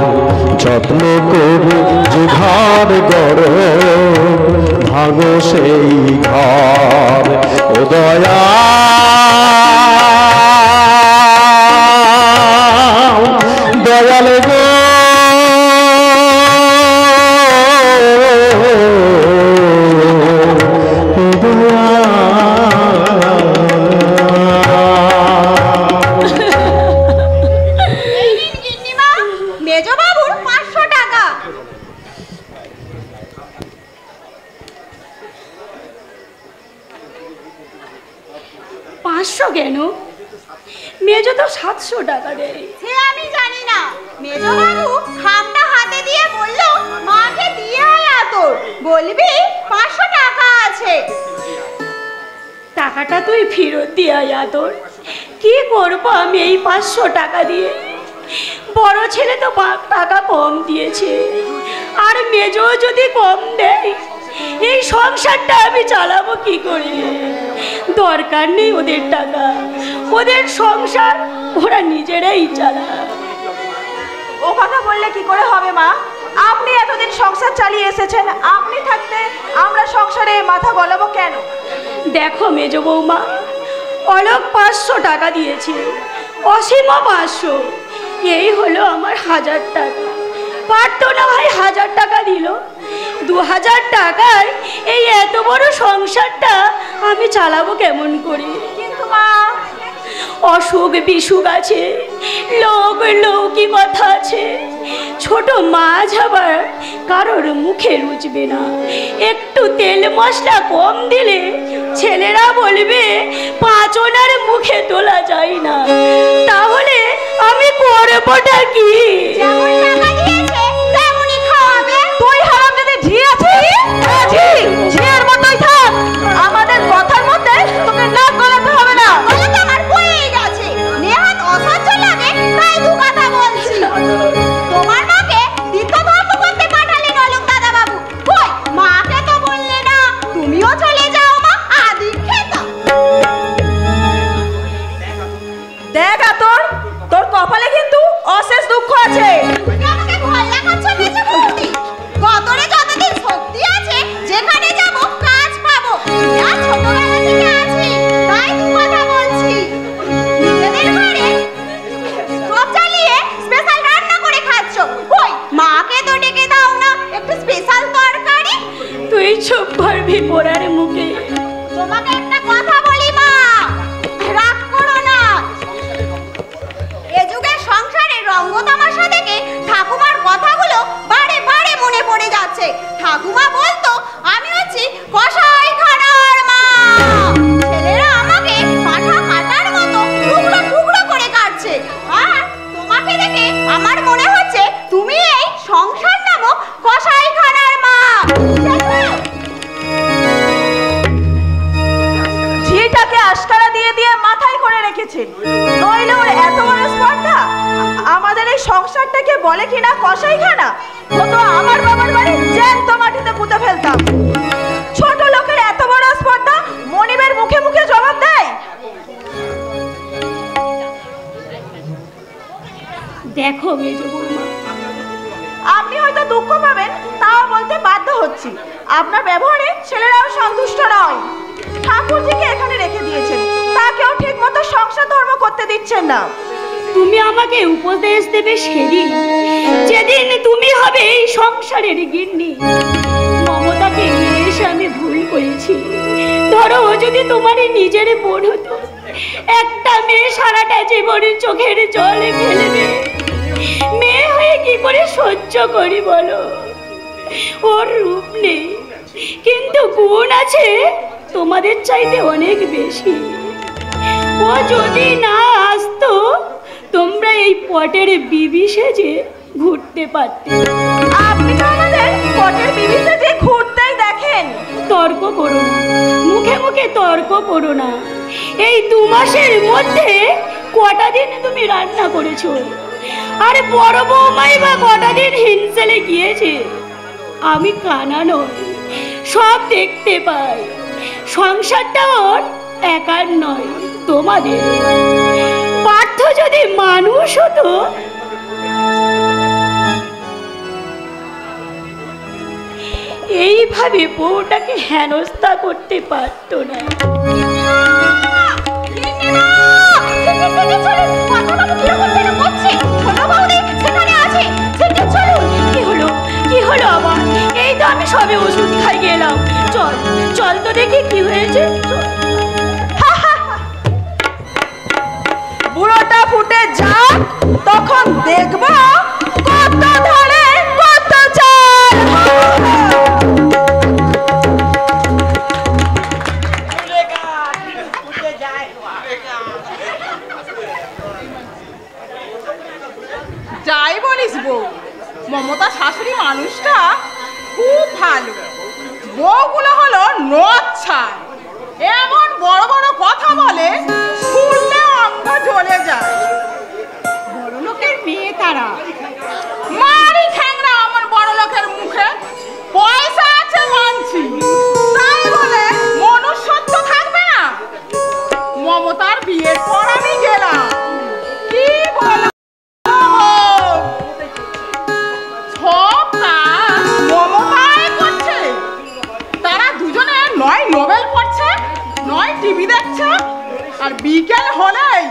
যত্ন করি যে ঘর গড়ো, ভাঙো সেই ঘর। ও দয়াল মেজো তো 700 টাকা দেয়। সে আমি জানি না, মেজবাবু খামটা হাতে দিয়ে বলল মাকে দিয়ে আয় আতর, বলবি 500 টাকা আছে। টাকাটা তুই ফেরত দিয়ে আয় আতর। কি করবো আমি এই 500 টাকা দিয়ে? বড় ছেলে তো টাকা কম দিয়েছে, আর মেজো যদি কম দেয়, এই সংসারটা আমি চালাবো কি করে? দরকার নেই ওদের টাকা, ওদের সংসার ওরা নিজেরাই চালায়। ও কথা বললে কি করে হবে মা? আপনি এতদিন সংসার চালিয়ে এসেছেন, আপনি থাকতে আমরা সংসারে মাথা গলাবো কেন? দেখো মেজো বৌমা, অলোক 500 টাকা দিয়েছে, অসীমও 500, এই হলো আমার 1000 টাকা। পারতো না ভাই 1000 টাকা দিল, 2000 টাকায় এই এত বড় সংসারটা আমি চালাবো কেমন করে? কিন্তু মা, অসুখ বিসুখ আছে, লোক লৌকি কথা আছে, ছোট মাছ আবার কারোর মুখে রুচবে না। একটু তেল মশলা কম দিলে ছেলেরা বলবে 5 জনের মুখে তোলা যায় না। তাহলে আমি করবোটা কি? যেমন টাকা দিয়েছে তেমনই খাওয়াবে। তুই হারামজাদা ঝি আছিস? ঝি, ঝিয়ের মতোই থাক। আমাদের কথার মধ্যে তোকে নাক গলাতে হবে না। বলে তো আমার বয়েই গেছে, নেহাত অসহ্য লাগে তাই দু কথা বলছি। তোমার মাকে তীর্থধর্ম করতে পাঠালেন অলোক দাদা বাবু, কই মাকে তো বললে না। তুমিও চলে যাও মা, আদি খেতা। দেখ আতর, তোর কপালে কিন্তু অশেষ দুঃখ আছে। তুমি আমাকে ভয় দেখাচ্ছ মেজো বৌদি? গতরে যতদিন শক্তি আছে যেখানে যাব কাজ পাবো। যা ছোটবেলা থেকে আছি তাই দু কথা বলছি। নিজেদের ঘরে সব চালিয়ে স্পেশাল রান্না করে খাচ্ছ, কই মাকে তো ডেকে দাও না একটু স্পেশাল তরকারি। তুই চুপ করবি পোড়ার মুখে? তোমাকে একটা কথা বলি মা, রাগ করো না। এ যুগের সংসারে রঙ্গ তামাশা দেখে ঠাকুমার কথাগুলো বারে বারে মনে পড়ে যাচ্ছে। ঠাকুমা বলতো আমি হচ্ছি কসাই খানার মা। ছেলেরা আমাকে পাঠা কাটার মতো টুকরো টুকরো করে কাটছে, আর তোমাকে দেখে আমার মনে হচ্ছে তুমি এই সংসার নামক কসাই খানার মা। ঝিটাকে আশকারা দিয়ে দিয়ে মাথায় করে রেখেছেন, নইলে ওর এত বড় স্পর্ধা। আমাদের এই সংসারটাকে বলে কিনা কসাইখানা, ও তো আমার বাবার বাড়ি জ্যান্ত মাটিতে পুঁতে ফেলতাম। ছোট লোকের এত বড় স্পর্ধা মনিবের মুখে মুখে জবাব দেয়। দেখো মেজো বৌমা, আপনি হয়তো দুঃখ পাবেন, তাও বলতে বাধ্য হচ্ছি। আপনার ব্যবহারে ছেলেরাও সন্তুষ্ট নয়। ঠাকুরজিকে এখানে রেখে দিয়েছেন, তাকেও ঠিক মতো সংসার ধর্ম করতে দিচ্ছেন না। তুমি আমাকে উপদেশ দেবে সেদিন যেদিন তুমি হবে এই সংসারের গিন্নি। মমতাকে নিয়ে এসে আমি ভুল করেছি। ধরো ও যদি তোমার নিজের বোন হতো, একটা মেয়ে সারাটা জীবনে চোখের জল ফেলবে। মেয়ে হয়ে কি করে সহ্য করি বলো? ওর রূপ নেই, কিন্তু গুণ আছে তোমাদের চাইতে অনেক বেশি। ও যদি না আসতো, তোমরা এই পটের বিবি সেজে ঘুরতে পারতে। আপনি তো আমাদের পটের বিবি সেজে ঘুরতেই দেখেন। তর্ক করো না, মুখে মুখে তর্ক করো না। এই 2 মাসের মধ্যে কটা দিন তুমি রান্না করেছো? আর বড় বৌমাই বা কটা দিন হিমসেলে গিয়েছে? আমি কানা নই, সব দেখতে পাই। সংসারটা ওর একার নয়, তোমাদের। পার্থ যদি মানুষ হতো, এইভাবে বউটাকে হেনস্থা করতে পারতো না। কি হলো আবার? এই তো আমি সবে ওষুধ খাই গেলাম। চল চল তো দেখি কি হয়েছে। বুড়োটা ফুটে যাক, তখন দেখবো কত ধরে কত চাল। বউ। মমতা শাশুড়ি মানুষটা খুব ভালো। বউগুলো হলো নচ্ছার, এমন বড় বড় কথা বলে শুনলে অঙ্গ জ্বলে যায়। বড় লোকের মেয়ে তারা। মারি ঠ্যাংরা আমার বড় লোকের মুখে। পয়সা আছে মানছি, তাই বলে মনুষ্যত্ব থাকবে না? মমতার বিয়ের পর আমি গেলাম, কি বলবো, সব কাজ মমতাই করছে। তারা দুজনে নয় নোবেল পড়ছে, নয় টিভি দেখছে, আর বিকেল হলেই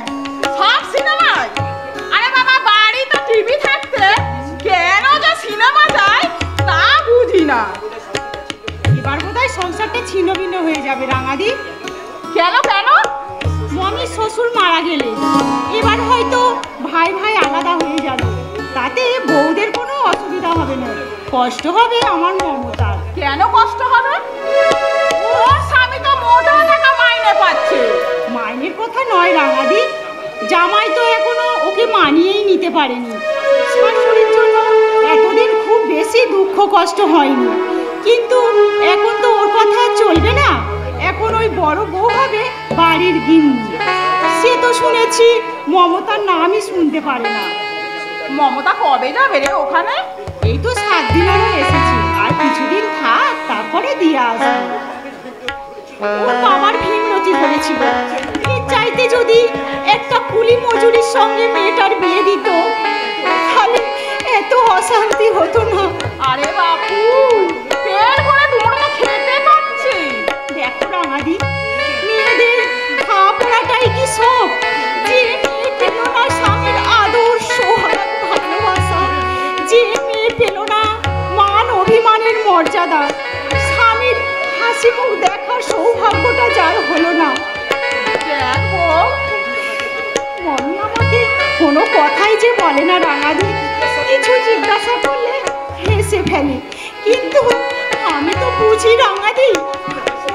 সব সিনেমায়। আরে বাবা, বাড়ি তো টিভি থাকতে কেন যে সিনেমা যায় তা বুঝি না। এবার বোধহয় সংসারটা ছিন্ন ভিন্ন হয়ে যাবে রাঙাদি। কেন কেন? স্বামী শ্বশুর মারা গেলে এবার হয়তো ভাই ভাই আলাদা হয়ে যাবে, তাতে বউদের কোনো অসুবিধা হবে না, কষ্ট হবে আমার মমতার। কেন কষ্ট হবে? ওর স্বামী তো মোটা টাকা মাইনে পাচ্ছে। মাইনের কথা নয় রাঙাদি, জামাই তো এখনো ওকে মানিয়েই নিতে পারেনি। শাশুড়ির জন্য এতদিন খুব বেশি দুঃখ কষ্ট হয়নি, কিন্তু এখন তো ওর কথা চলবে না। এখন ওই বড় বউ হবে বাড়ির গিন্নি। সে তো শুনেছি মমতার নামই শুনতে পারে না। মমতা কবে যাবে রে ওখানে? এই তো 7 দিন আগে এসেছি, আর কিছুদিন থাক, তারপরে দিয়ে আসবো। ওর বাবার ভিন্নতি ধরেছিল, এর চাইতে যদি একটা কুলি মজুরির সঙ্গে মেয়েটার বিয়ে দিত তাহলে এত অশান্তি হতো না। আরে বাপু, পেট ভরে দুমড়ো খেতে পাচ্ছি। দেখো রাঙাদি, মেয়েদের খাওয়া পড়াটাই কি সব? যে মেয়ে পেল না স্বামীর আদর সোহাগ ভালোবাসা, যে মেয়ে পেল না মান অভিমানের মর্যাদা, স্বামীর হাসি মুখ দেখার সৌভাগ্যটা যার হলো না, দেখো, মমি আমাকে কোনো কথাই যে বলে না রাঙাদি। কিছু জিজ্ঞাসা করলে হেসে ফেলে, কিন্তু আমি তো বুঝি রাঙাদি,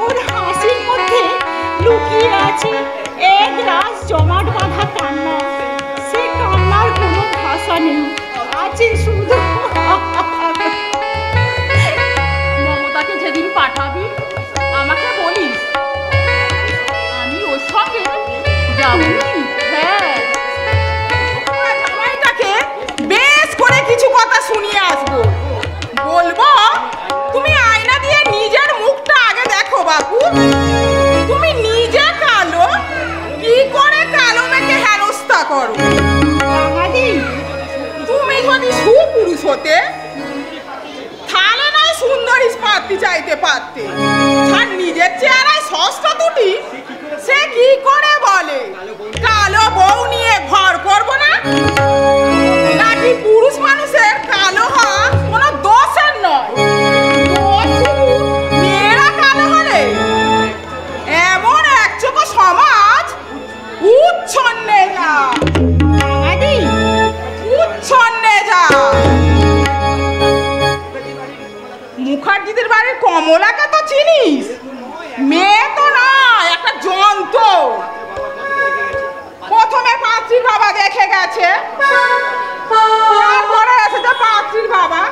ওর হাসির মধ্যে লুকিয়ে আছে এক রাস জমাট বাঁধা কান্না। সে কান্নার কোনো ভাষা নেই, আছে শুধু। মমতাকে যেদিন পাঠাবি আমাকে বলিস, আমি ওর সঙ্গে যাবো। হ্যাঁ, জামাইটাকে বেশ করে কিছু কথা শুনিয়ে আসবো। বলবো, তুমি আয়না দিয়ে নিজের মুখটা আগে দেখো বাপু। তুমি নিজে কালো, কি করে কালো মেয়েকে হেনস্থা করো? রাঙাদি, তুমি যদি সুপুরুষ হতে তাহলে নয় সুন্দরী পাত্রী চাইতে পারতে। আর নিজের চেহারায় সস্তা দুটি, সে কি করে বলে কালো বউ নিয়ে ঘর করবো না? নাকি পুরুষ মানুষের কালো হওয়া কোনো দোষের নয়, দোষ শুধু মেয়েরা কালো হলে? এমন একচোখো সমাজ উচ্ছন্নে যা, রাঙাদি, উচ্ছন্নে যা। মুখার্জিদের বাড়ির কমলাকে তো চিনিস? মেয়ে তো নয়, একটা যন্ত্র। প্রথমে পাত্রীর বাবা দেখে গেছে, তারপরে এসেছে পাত্রীর বাবা,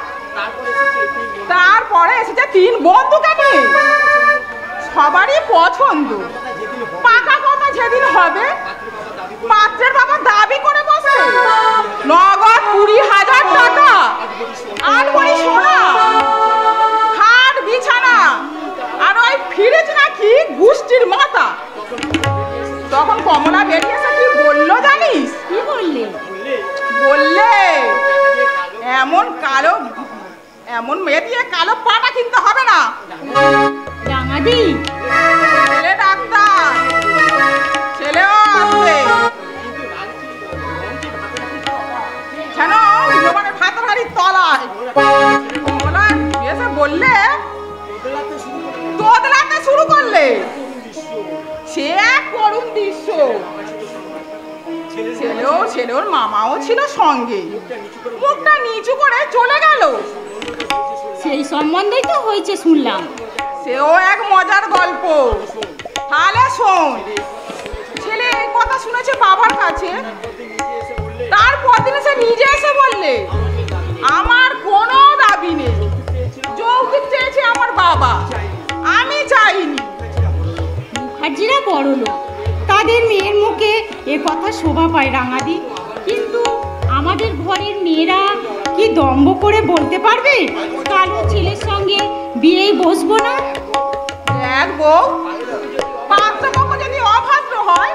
তারপরে এসেছে 3 বন্ধুকে নিয়ে। সবারই পছন্দ, পাকা কথা যেদিন হবে পাত্রের বাবা দাবি করে বসে নগদ 20,000 টাকা, আর বলি সোনা, খাট বিছানা, আর ওই ফিরেছে নাকি গুষ্টির মাথা। তখন কমলা বেরিয়েছে, কি বললো জানিস? কি বললে? বললে এমন কালো, এমন মেয়ে দিয়ে কালো পাটা কিনতে হবে না। রাঙাদি, ছেলে ডাক্তার, ছেলেও আসবে। কেন মানে ভাতের হাড়ির তলায় কমলা এসে বললে তোদলাতে শুরু করলে। সে এক করুণ দৃশ্য। ছেলের মামাও ছিল সঙ্গে, মুখটা নিচু করে চলে গেল। সেই সম্বন্ধেই তো হয়েছে শুনলাম। সেও এক মজার গল্প, তাহলে শোন। ছেলে এই কথা শুনেছে বাবার কাছে, তারপর দিন সে নিজে এসে বললে কথা শোভা পায় রাঙাদি, কিন্তু আমাদের ঘরের মেয়েরা কি দম্ভ করে বলতে পারবে কালো ছেলের সঙ্গে বিয়েই বসবো না? দেখ বউ, পাত্রপক্ষ যদি অভদ্র হয়,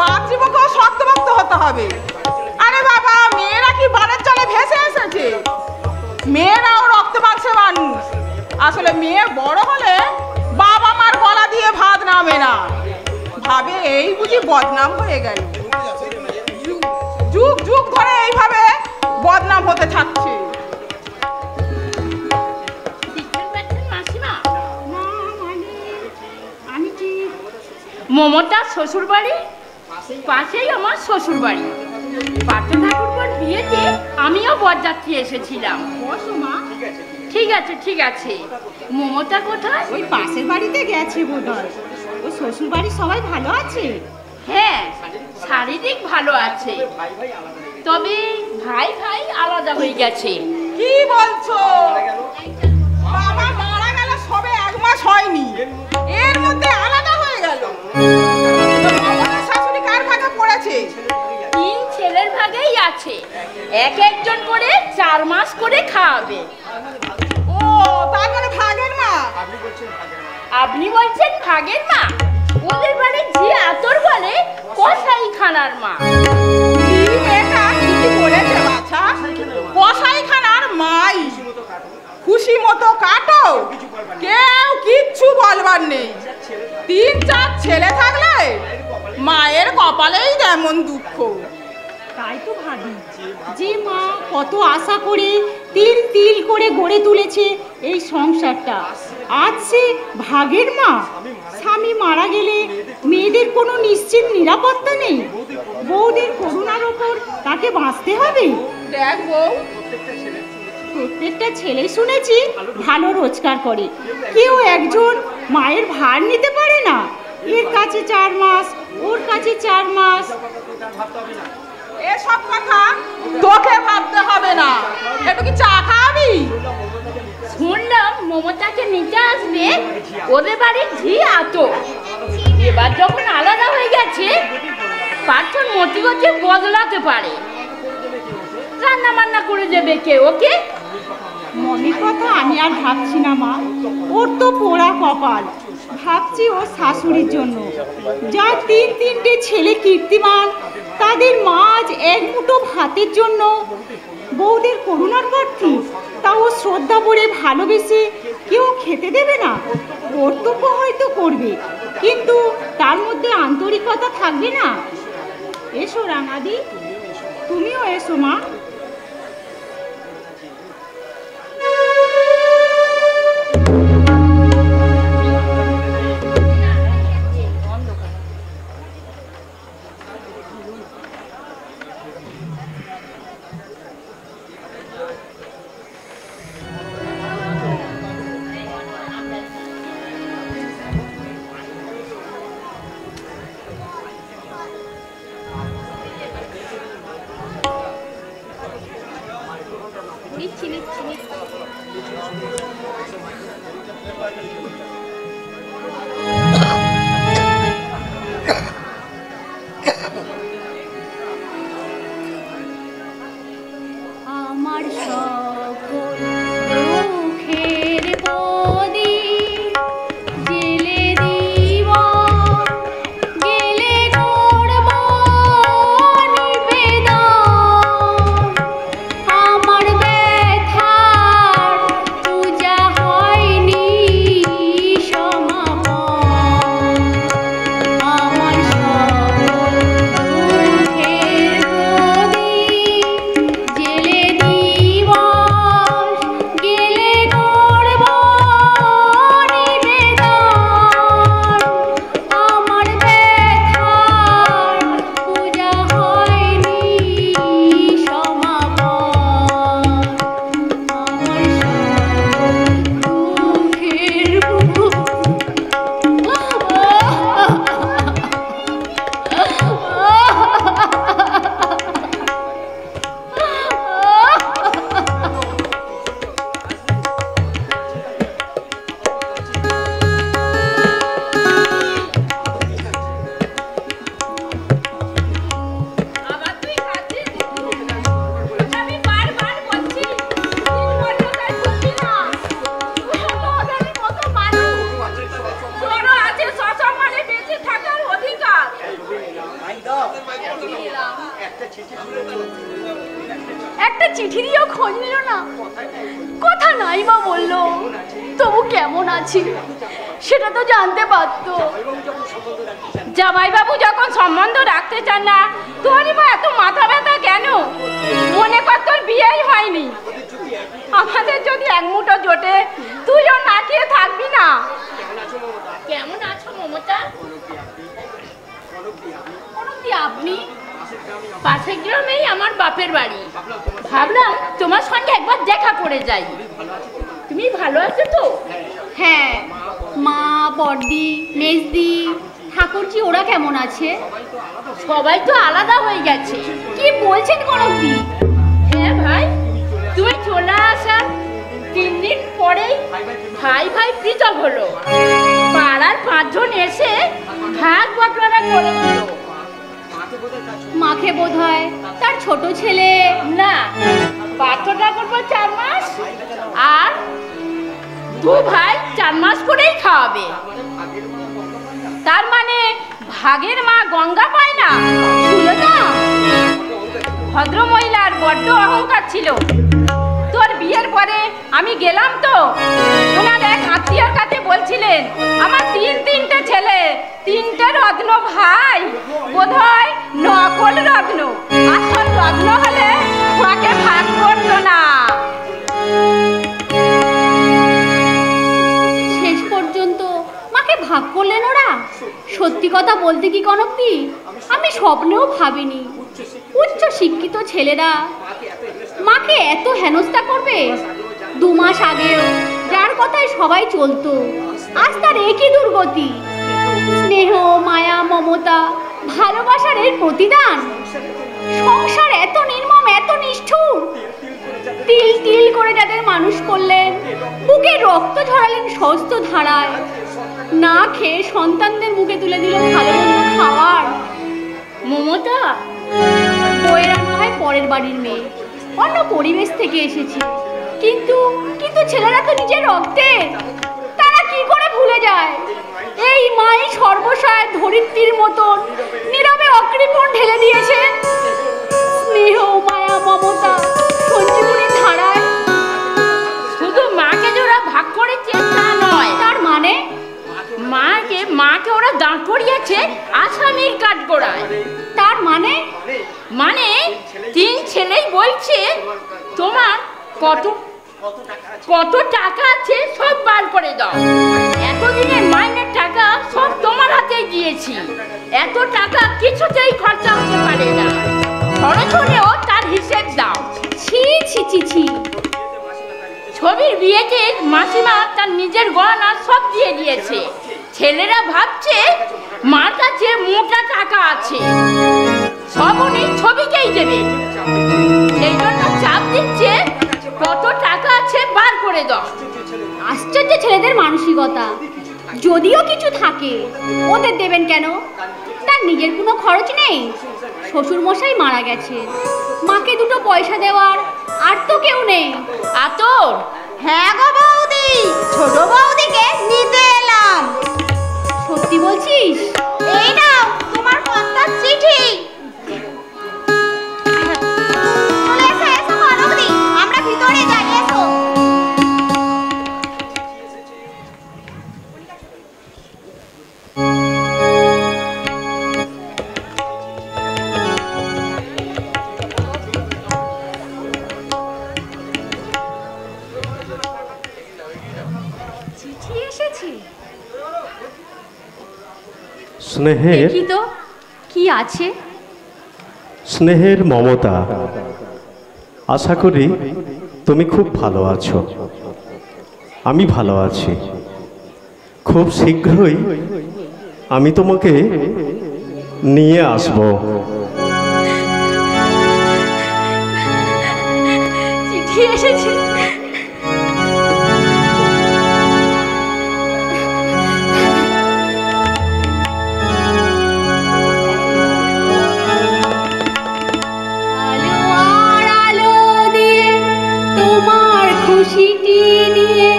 পাত্রীপক্ষও শক্তভক্ত হতে হবে। আরে বাবা, মেয়েরা কি বানের চালে ভেসে এসেছে? মেয়েরাও রক্ত মাংসের মানুষ। আসলে মেয়ে বড় হলে বাবা মার গলা দিয়ে ভাত নামে না, ভাবে এই বুঝি বদনাম হয়ে গেল। যুগ যুগ ধরে এইভাবে বদনাম হতে থাকছে। মমতার শ্বশুর বাড়ি পাশেই আমার শ্বশুর বাড়ি। পার্থ ঠাকুরপোর বিয়েতে আমিও বরযাত্রী এসেছিলাম। ঠিক আছে ঠিক আছে। মমতা কোথায়? ওই পাশের বাড়িতে গেছে বোধহয়। ওই শ্বশুর বাড়ির সবাই ভালো আছে? হ্যাঁ, শারীরিক ভালো আছে, তবে ভাই ভাই আলাদা হয়ে গেছে। কি বলছো? বাবা মারা গেল সবে 1 মাস হয়নি, এর মধ্যে আলাদা হয়ে গেল। আমার শাশুড়ি কার ভাগে পড়েছে? 3 ছেলের ভাগেই আছে, এক একজন করে 4 মাস করে খাওয়াবে। ও, তার মানে ভাগের মা? আপনি বলছেন ভাগের মা? ওদের বাড়ি ঝি আতর বলে কসাই খানার মা। কি মেয়েটা ঠিকই বলেছে বাছা, কসাই খানার মাই। খুশি মতো কাটো, কেউ কিচ্ছু বলবার নেই। 3-4 ছেলে থাকলে মায়ের কপালেই তেমন দুঃখ। তাই তো ভাবি, যে মা কত আশা করে তিল তিল করে গড়ে তুলেছে এই সংসারটা, আজ সে ভাগের মা। স্বামী মারা গেলে মেয়েদের কোনো নিশ্চিত নিরাপত্তা নেই। বউদের করুণার ওপর তাকে বাঁচতে হবে। দেখ বউ, প্রত্যেকটা ছেলে শুনেছি ভালো রোজগার করে, কেউ একজন মায়ের ভার নিতে পারে না। এর কাছে 4 মাস, ওর কাছে 4 মাস। এসব কথা তোকে ভাবতে হবে না। একটু কি চা খাবি? শুনলাম মমতাকে নিতে আসবে ওদের বাড়ির ঝি আতর। এবার যখন আলাদা হয়ে গেছে, পার্থর মতিগতি বদলাতে পারে। রান্না বান্না করে দেবে কে ওকে? মনের কথা আমি আর ভাবছি না মা, ওর তো পোড়া কপাল। ভাবছি ওর শাশুড়ির জন্য, যার 3-3টে ছেলে কীর্তিমান, তাদের মা আজ এক মুঠো ভাতের জন্য বউদের করুণার প্রার্থী। তা ও শ্রদ্ধা করে ভালোবেসে কেউ খেতে দেবে না? কর্তব্য হয়তো করবে, কিন্তু তার মধ্যে আন্তরিকতা থাকবে না। এসো রাঙাদি, তুমিও এসো মা। আমার সকল দুঃখের প্রদীপ জেলে দিব, গেলে করব নিবেদন। আমার ব্যথার পূজা হয়নি সমাপন। আমার সকল দুঃখের প্রদীপ জেলে দিব, একটা চিঠি দিয়েও খোঁজ নিল না, কথা নাই বা বললো, তবু কেমন আছি সেটা তো জানতে পারতো। জামাইবাবু যখন সম্বন্ধ রাখতে চান না, তোরই বা এত মাথা ব্যথা কেন? মনে কর তোর বিয়েই হয়নি। আমাদের যদি এক মুঠো জোটে, তুইও না খেয়ে থাকবি না। কেমন আছো মমতা? আপনি? পাশের গ্রামেই আমার বাপের বাড়ি। ভাবলাম তোমার সঙ্গে একবার দেখা করে যাই। তুমি ভালো আছো তো? হ্যাঁ, মা, বড়দি, মেজদি, ঠাকুরজি ওরা কেমন আছে? সবাই তো আলাদা হয়ে গেছে। কি বলছেন গণকদি? হ্যাঁ ভাই, তুমি চলে আসার 3 দিন পরেই ভাই ভাই পৃথক হলো। পাড়ার 5 জন এসে ভাগ বটরা করে দিল। মাকে বোধ হয় তার ছোট ছেলে। না, পাত্রটা করবো 4 মাস, আর 2 ভাই 4 মাস করেই খাওয়াবে। তার মানে ভাগের মা গঙ্গা পায় না? শুনো না, ভদ্র মহিলার বড্ড অহংকার ছিল। তোর বিয়ের পরে আমি গেলাম তো, ওনার এক আত্মীয়র কাছে বলছিলেন আমার 3টে ছেলে, 3টে রত্ন ভাই। বোধ হয় নকল রত্ন, আসল রত্ন হলে মাকে ভাগ করতো না। শেষ পর্যন্ত মাকে ভাগ করলেন ওরা? সত্যি কথা বলতে কি কনকদি, আমি স্বপ্নেও ভাবিনি উচ্চ শিক্ষিত ছেলেরা মাকে এত হেনস্থা করবে। 2 মাস আগেও যার কথায় সবাই চলতো, আজ তার একই দুর্গতি। স্নেহ, মায়া, মমতা, ভালোবাসার এর প্রতিদান। সংসার এত নির্মম, এত নিষ্ঠুর। তিল তিল করে যাদের মানুষ করলেন, বুকে রক্ত ঝরালেন সহস্র ধারায়, না খেয়ে সন্তানদের মুখে তুলে দিল ভালো মন্দ খাওয়ার। মমতা, বইয়েরা না হয় পরের বাড়ির মেয়ে, অন্য পরিবেশ থেকে এসেছে, কিন্তু ছেলেরা তো নিজের রক্তের। তারা কি করে ভুলে যায় এই মাই সর্বসায় ধরিত্রীর মতন নীরবে অকৃপণ ঢেলে দিয়েছেন স্নেহ, মায়া, মমতা সঞ্জীবনীর ধারায়। শুধু মাকে যে ওরা ভাগ করেছে তা নয়। তার মানে? মাকে ওরা দাঁড় করিয়েছে আসামির কাঠগড়ায়। তার মানে? 3 ছেলেই বলছে তোমার কত টাকা আছে সব বার করে দাও। এতদিনের মাইনের টাকা সব তোমার হাতেই দিয়েছি, এত টাকা কিছুতেই খরচা হতে পারে না। খরচ হলেও তার হিসেব দাও। ছি ছি ছি ছি। ছবির বিয়েতে মাসিমা তার নিজের গয়না সব দিয়ে দিয়েছে। ছেলেরা ভাবছে মার কাছে মোটা টাকা আছে, সব উনি ছবিকেই দেবে। সেই জন্য চাপ দিচ্ছে কত টাকা আছে বার করে দাও। আশ্চর্য ছেলেদের মানসিকতা। যদিও কিছু থাকে, ওদের দেবেন কেন? তার নিজের কোনো খরচ নেই। শ্বশুর মশাই মারা গেছে, মাকে 2 পয়সা দেওয়ার আর তো কেউ নেই। আতর? হ্যাঁ গো বৌদি, ছোট বৌদিকে নিতে এলাম। সত্যি বলছিস? এই নাও তোমার কর্তার চিঠি। চলে এসো, এসো কনকদি, আমরা ভিতরে যাই, এসো। চিঠি এসেছে? স্নেহের দেখি তো কি আছে। স্নেহের মমতা, আশা করি তুমি খুব ভালো আছো। আমি ভালো আছি। খুব শীঘ্রই আমি তোমাকে নিয়ে আসব। চিঠি এসেছে? খুশিটি নিয়ে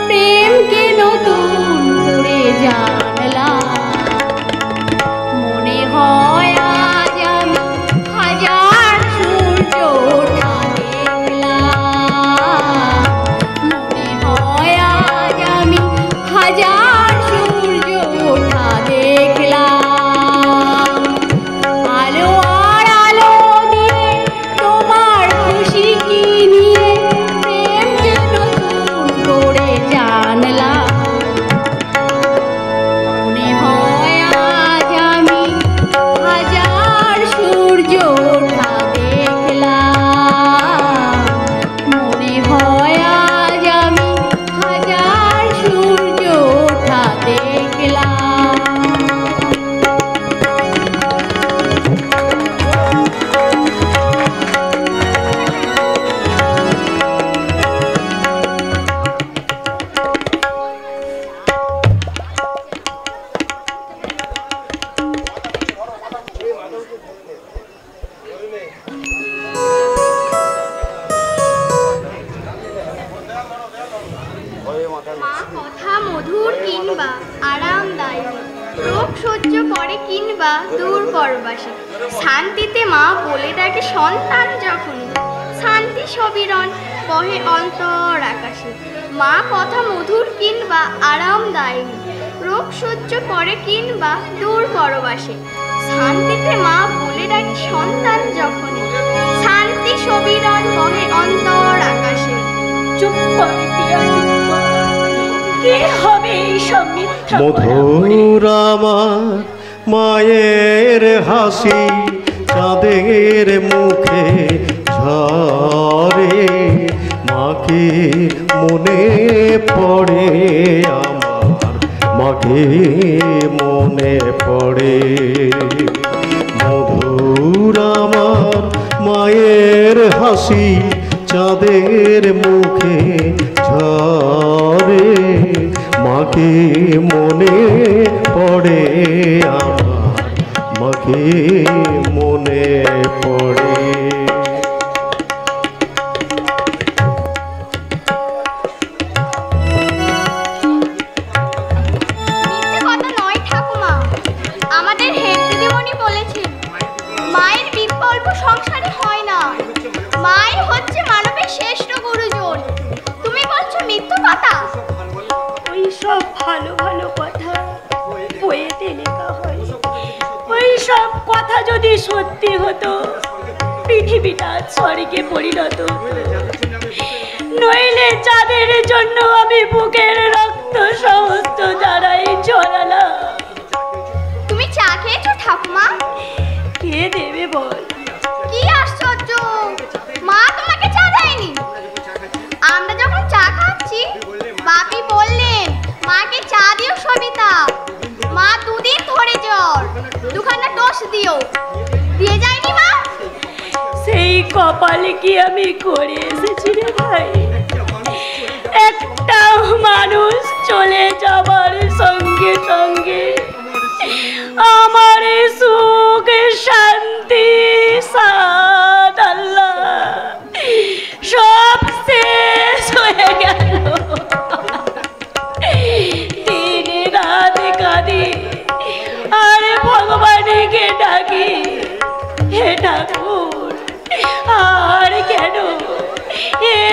প্রেমকে নতুন করে জানলাম। মনে হয় আজ আমি হাজার আকাশে। শান্তিতে মা বলে ডাকে সন্তান যখন, শান্তি সবিরণ বহে অন্তর আকাশে। মা কথা মধুর কিংবা আরামদায়িনী, রোগ সহ্য করে কিংবা দূর পরবাসে। শান্তিতে মা বলে ডাকে সন্তান যখন, শান্তি সবিরণ বহে অন্তর আকাশে। চুপ কর টিয়া, চুপ কর। কি হবে এইসব মিথ্যা? মধুর আমার মায়ের হাসি চাঁদের মুখে ঝরে, মাকে মনে পড়ে আমার, মাকে মনে পড়ে। মধুর আমার মায়ের হাসি চাঁদের মুখে ঝরে, মাকে মনে পড়ে আমার, মাকে মনে পড়ে। মিথ্যে কথা নয় ঠাকুমা, আমাদের হেড দিদিমণি বলেছেন মায়ের বিকল্প সংসারে হয় না, মাই হচ্ছে মানবের শ্রেষ্ঠ গুরুজন। তুমি বলছো মিথ্যে কথা? ওই সব ভালো ভালো কথা বইয়েতে লেখা হয়, ওই সব কথা যদি সত্যি হতো পৃথিবীটা স্বর্গে পরিণত হতো। নইলে যাদের জন্য আমি বুকের রক্ত সমস্ত দাঁড়াই জড়ালাম। তুমি চা খেয়েছো ঠাকুমা? কে দেবে বল? কি আশ্চর্য, মা তোমাকে চা দেয়নি? আমরা যখন চা খাচ্ছি বাপি বললেন মাকে চা দিও সবিতা, মা দুদিন ধরে জ্বর, দুখানা ডোজ দিও, দিয়ে যায়নি মা? সেই কপালে কি আমি করে এসেছি রে ভাই? একটা মানুষ চলে যাবার সঙ্গে সঙ্গে আমার সুখ শান্তি সাদ আল্লাহ সব শেষ হয়ে গেল। দিন রাত কাঁদি আর ভগবানকে ডাকি, হে ঠাকুর আর কেন,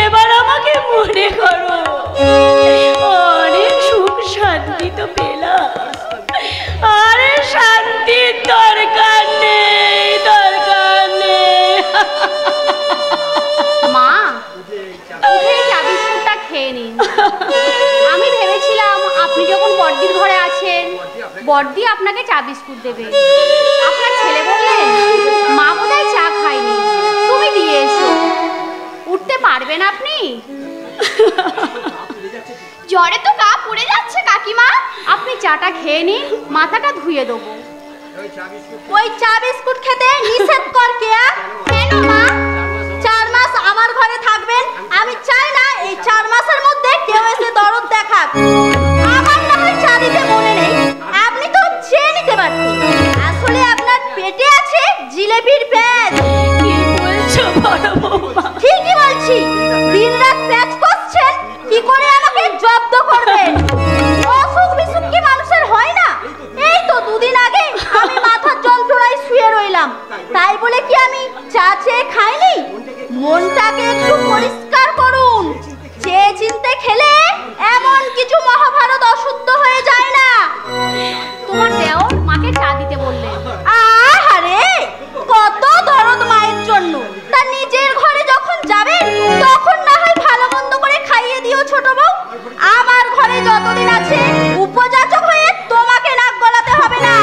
এবার আমাকে মনে করো। অনেক সুখ শান্তি তো পেলাম, আরে শান্তির দরকার নেই, দরকার নেই। মা, উঠে চা বিস্কুটটা খেয়ে নিন। আমি ভেবেছিলাম আপনি যখন বড়দির ঘরে আছেন বড়দি আপনাকে চা বিস্কুট দেবে। আপনার ছেলে বললেন মা বোধহয় চা খায়নি, তুমি দিয়ে এসো। উঠতে পারবেন আপনি? জ্বরে তো গা পুড়ে যাচ্ছে কাকিমা। আপনি চাটা খেয়ে নিন, মাথাটা ধুয়ে দেবো। ওই চা বিস্কুট খেতে নিষেধ কর কেয়া। কেন মা? 4 মাস আমার ঘরে থাকবেন, আমি চাই না এই 4 মাসের মধ্যে কেউ এসে দরদ দেখাক। আমার না হয় চা দিতে মনে নেই, আপনি তো চেয়ে নিতে পারতেন। আসলে আপনার পেটে আছে জিলেপির প্যাচ। কি বলছো বড় বৌমা? ঠিকই বলছি, দিনরাত প্যাচ করছেন, কি করে আমাকে জব্দ করবেন? অসুখ বিসুখ কি মানুষের হয় না? এই তো 2 দিন আগে আমি মাথার যন্ত্রণায় শুয়ে রইলাম, তাই বলে কি আমি চা চেয়ে খাইনি? মনটাকে একটু পরিষ্কার করুন, চেয়ে চিনতে খেলে এমন কিছু মহাভারত অশুদ্ধ হয়ে যায় না। তোমার দেওর মাকে চা দিতে বললেন। আহারে, কত দরদ মায়ের জন্য। তা নিজের ঘরে যখন যাবেন তখন না হয় ভালো মন্দ করে খাইয়ে দিও ছোট বউ। আমার ঘরে যতদিন আছে উপযাচক হয়ে তোমাকে নাক গলাতে হবে না।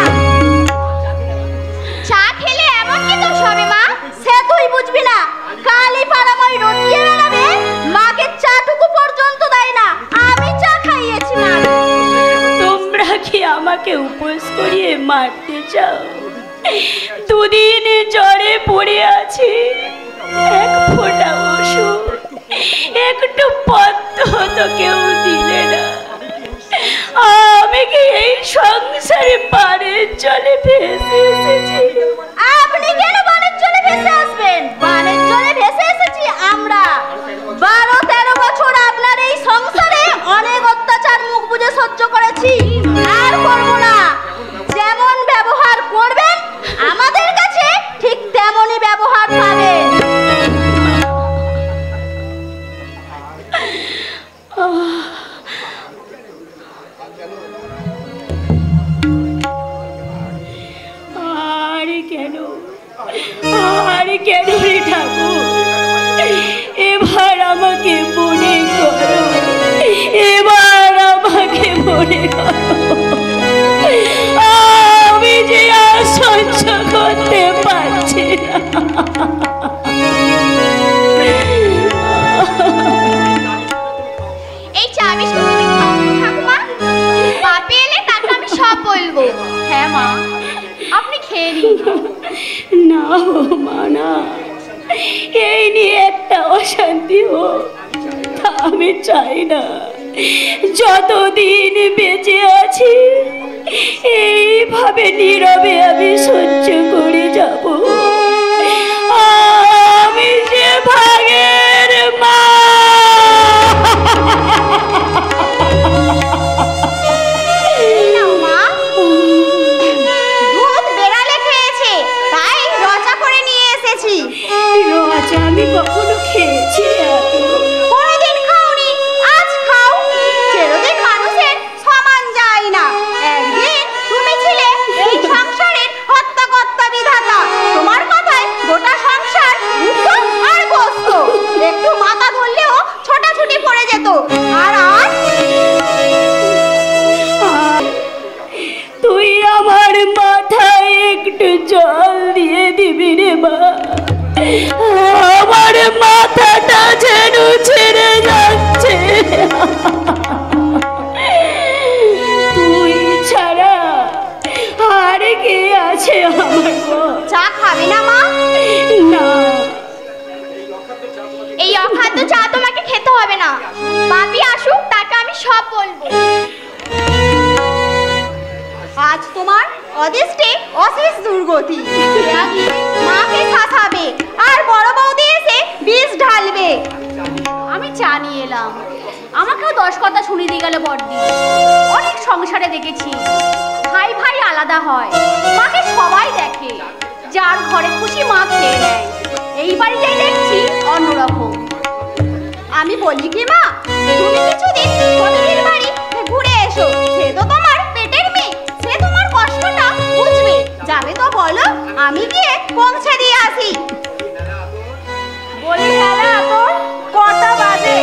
চা খেলে এমন কি দোষ হবে মা? সে তুই বুঝবি না, কালি পাড়াময় রটিয়ে বেড়াবে, মাকে চাটুকু পর্যন্ত দেয় না। আমি চা খাইয়েছি মা। তোমরা কি আমাকে উপোস করিয়ে মারতে চাও? 2 দিন জ্বরে পড়ে আছি, এক ফোঁটা ওষুধ একটু পদ্ম তো কেউ দিলে না। আমি কি এই সংসারে পারের জলে ভেসে এসেছি? আপনি কেন বানের জলে ভেসে আসবেন? বানের জলে ভেসে এসেছি আমরা। 12-13 বছর আপনার এই সংসারে অনেক অত্যাচার মুখ বুজে সহ্য করেছি, আর করব না। যেমন ব্যবহার করবেন আমাদের কেন রে ঠাকুর? এবার আমাকে মনে করো, এবার আমাকে মনে করো। আমি যে আর সহ্য করতে পারছি না। এই চা বিস্কুট তুমি খাও ঠাকুমা, বাপি এলে তাকে আমি সব বলবো। হ্যাঁ মা, আপনি খেয়ে নিন। না মা না, এই নিয়ে একটা অশান্তি হোক তা আমি চাই না। যতদিন বেঁচে আছি এইভাবে নীরবে আমি সহ্য করে যাব। আমি যে ভাগের মা। রচা আমি কখনো খেয়েছি? কোনোদিন খাওনি, আজ খাও। চিরদিন মানুষের সমান যায় না। একদিন তুমি ছিলে এই সংসারের হত্যাকর্তা বিধাতা। তোমার কথায় গোটা সংসার উঠতো আর বসতো। একটু মাথা ধরলেও ছোটাছুটি পড়ে যেত। আর আজ তুই আমার মাথায় একটু জল দিয়ে দিবি রে মা। আমার মাথাটা যেন ছেড়ে যাচ্ছে। তুই ছাড়া আর কে আছে আমার? চা খাবে না মা? না, এই অখাদ্য চা তোমাকে খেতে হবে না। বাপি আসুক, তাকে আমি সব বলবো। আজ তোমার অদৃষ্টে অশেষ দুর্গতি। মাকে শাসাবে আর বড় বৌদি এসে বিষ ঢালবে। আমি চা নিয়ে এলাম। আমাকেও 10 কথা শুনিয়ে দিয়ে গেল বড়দি। অনেক সংসারে দেখেছি ভাই ভাই আলাদা হয়, মাকে সবাই দেখে। যার ঘরে খুশি মা খেয়ে নেয়। এই বাড়িটাই দেখছি অন্যরকম। আমি বলি কি মা, তুমি কিছুদিন বড়দির বাড়ি ঘুরে এসো। সে তো তোমার পেটের মেয়ে, সে তোমার কষ্টটা বুঝবে। যাবে তো বলো, আমি গিয়ে পৌঁছে দিয়ে আসি। বলি হ্যাঁ তোর কটা বাজে?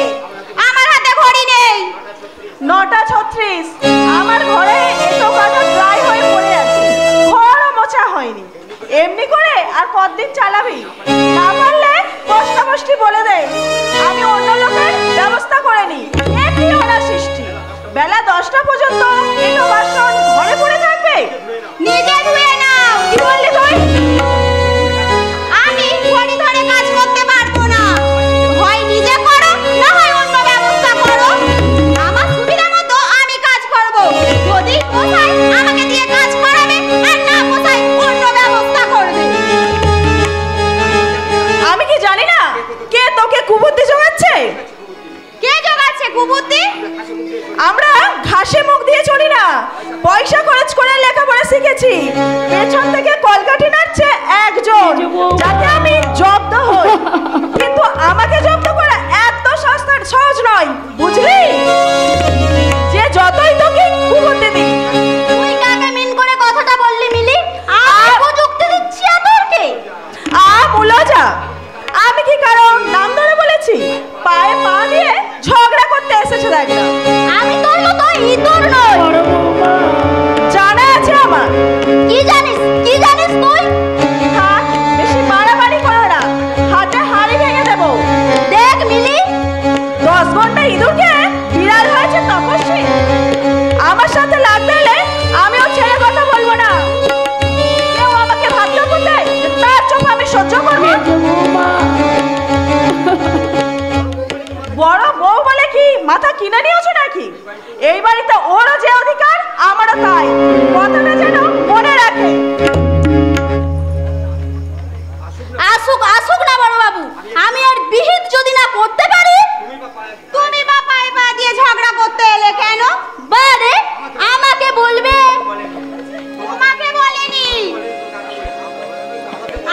আমার হাতে ঘড়ি নেই। 9:36। আমার ঘরে এতো কাটা ড্রাই হয়ে পড়ে আছে, ঘরও মোছা হয়নি। এমনি করে আর কতদিন চালাবি? না পারলে কষ্টাকষ্টি বলে দে, আমি অন্য লোকের ব্যবস্থা করে নি। একটি ওরা সৃষ্টি। বেলা 10টা পর্যন্ত এটো বাসন ঘরে পড়ে থাকবে। নিজে ধুয়ে নাও। কি বললি তুই? আমি ঘড়ি ধরে কাজ করতে পারবো না। হয় নিজে করো, না হয় অন্য ব্যবস্থা করো। আমার সুবিধা মতো আমি কাজ করব। যদি পোষায় আমাকে দিয়ে কাজ করাবে, আর না পোষায় অন্য ব্যবস্থা করবে। আমি কি জানি না কে তোকে কুবুদ্ধি জোগাচ্ছে? কে জোগাচ্ছে কুবুদ্ধি? আমরা ঘাসে মুখ দিয়ে চলি না, পয়সা খরচ করে লেখাপড়া শিখেছি। পেছন থেকে কলকাঠি নাড়ছে একজন, যাতে আমি জব্দ হই। কিন্তু আমাকে জব্দ করা এত সহজ নয়, বুঝলি? যে যতই তোকে কুবুদ্ধি দিই। তুই কাকে মিন করে কথাটা বললি মিলি? আর যুক্তি দিচ্ছি তোরকে? মুলাজা, আমি কি কারণ নাম ধরে বলেছি? পায়ে পা দিয়ে ঝগড়া করতে এসেছে দেখ না। আমি তোর মতো ইঁদুর নই। জানা আছে আমার। কি জানিস? কি জানিস তুই? থাক, বেশি বাড়াবাড়ি করো না, হাতে হাড়ি ভেঙে দেবো। দেখ মিলি, 10 ঘন্টা ইঁদুরকে বিড়াল হয়েছে তপস্বী। আমার সাথে লাগতে এলে আমিও ছেড়ে কথা বলবো না। কেউ আমাকে ভাবতে বলতে যে তার চোখ আমি সহ্য করবো। বড় বউ বলে কি মাথা কিনে নিয়েছো নাকি? এই বাড়িতে ওরও যে অধিকার, আমারও তাই। কথাটা যেন মনে রাখে। আসুক আসুক না বড় বাবু। আমি আর বিহিত যদি না করতে পারি, তুমি বা পায়ে পা দিয়ে ঝগড়া করতে এলে কেন? বারে আমাকে বলবে। তোমাকে বলেনি।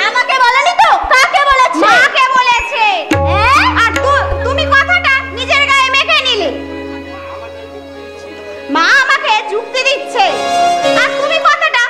আমাকে বলেনি তো? কাকে বলেছে? মাকে বলেছে। আর তুমি কথাটা নিজের গায়ে মেখে নিলে। মা আমাকে যুক্তি দিচ্ছে, আর তুমি কথাটা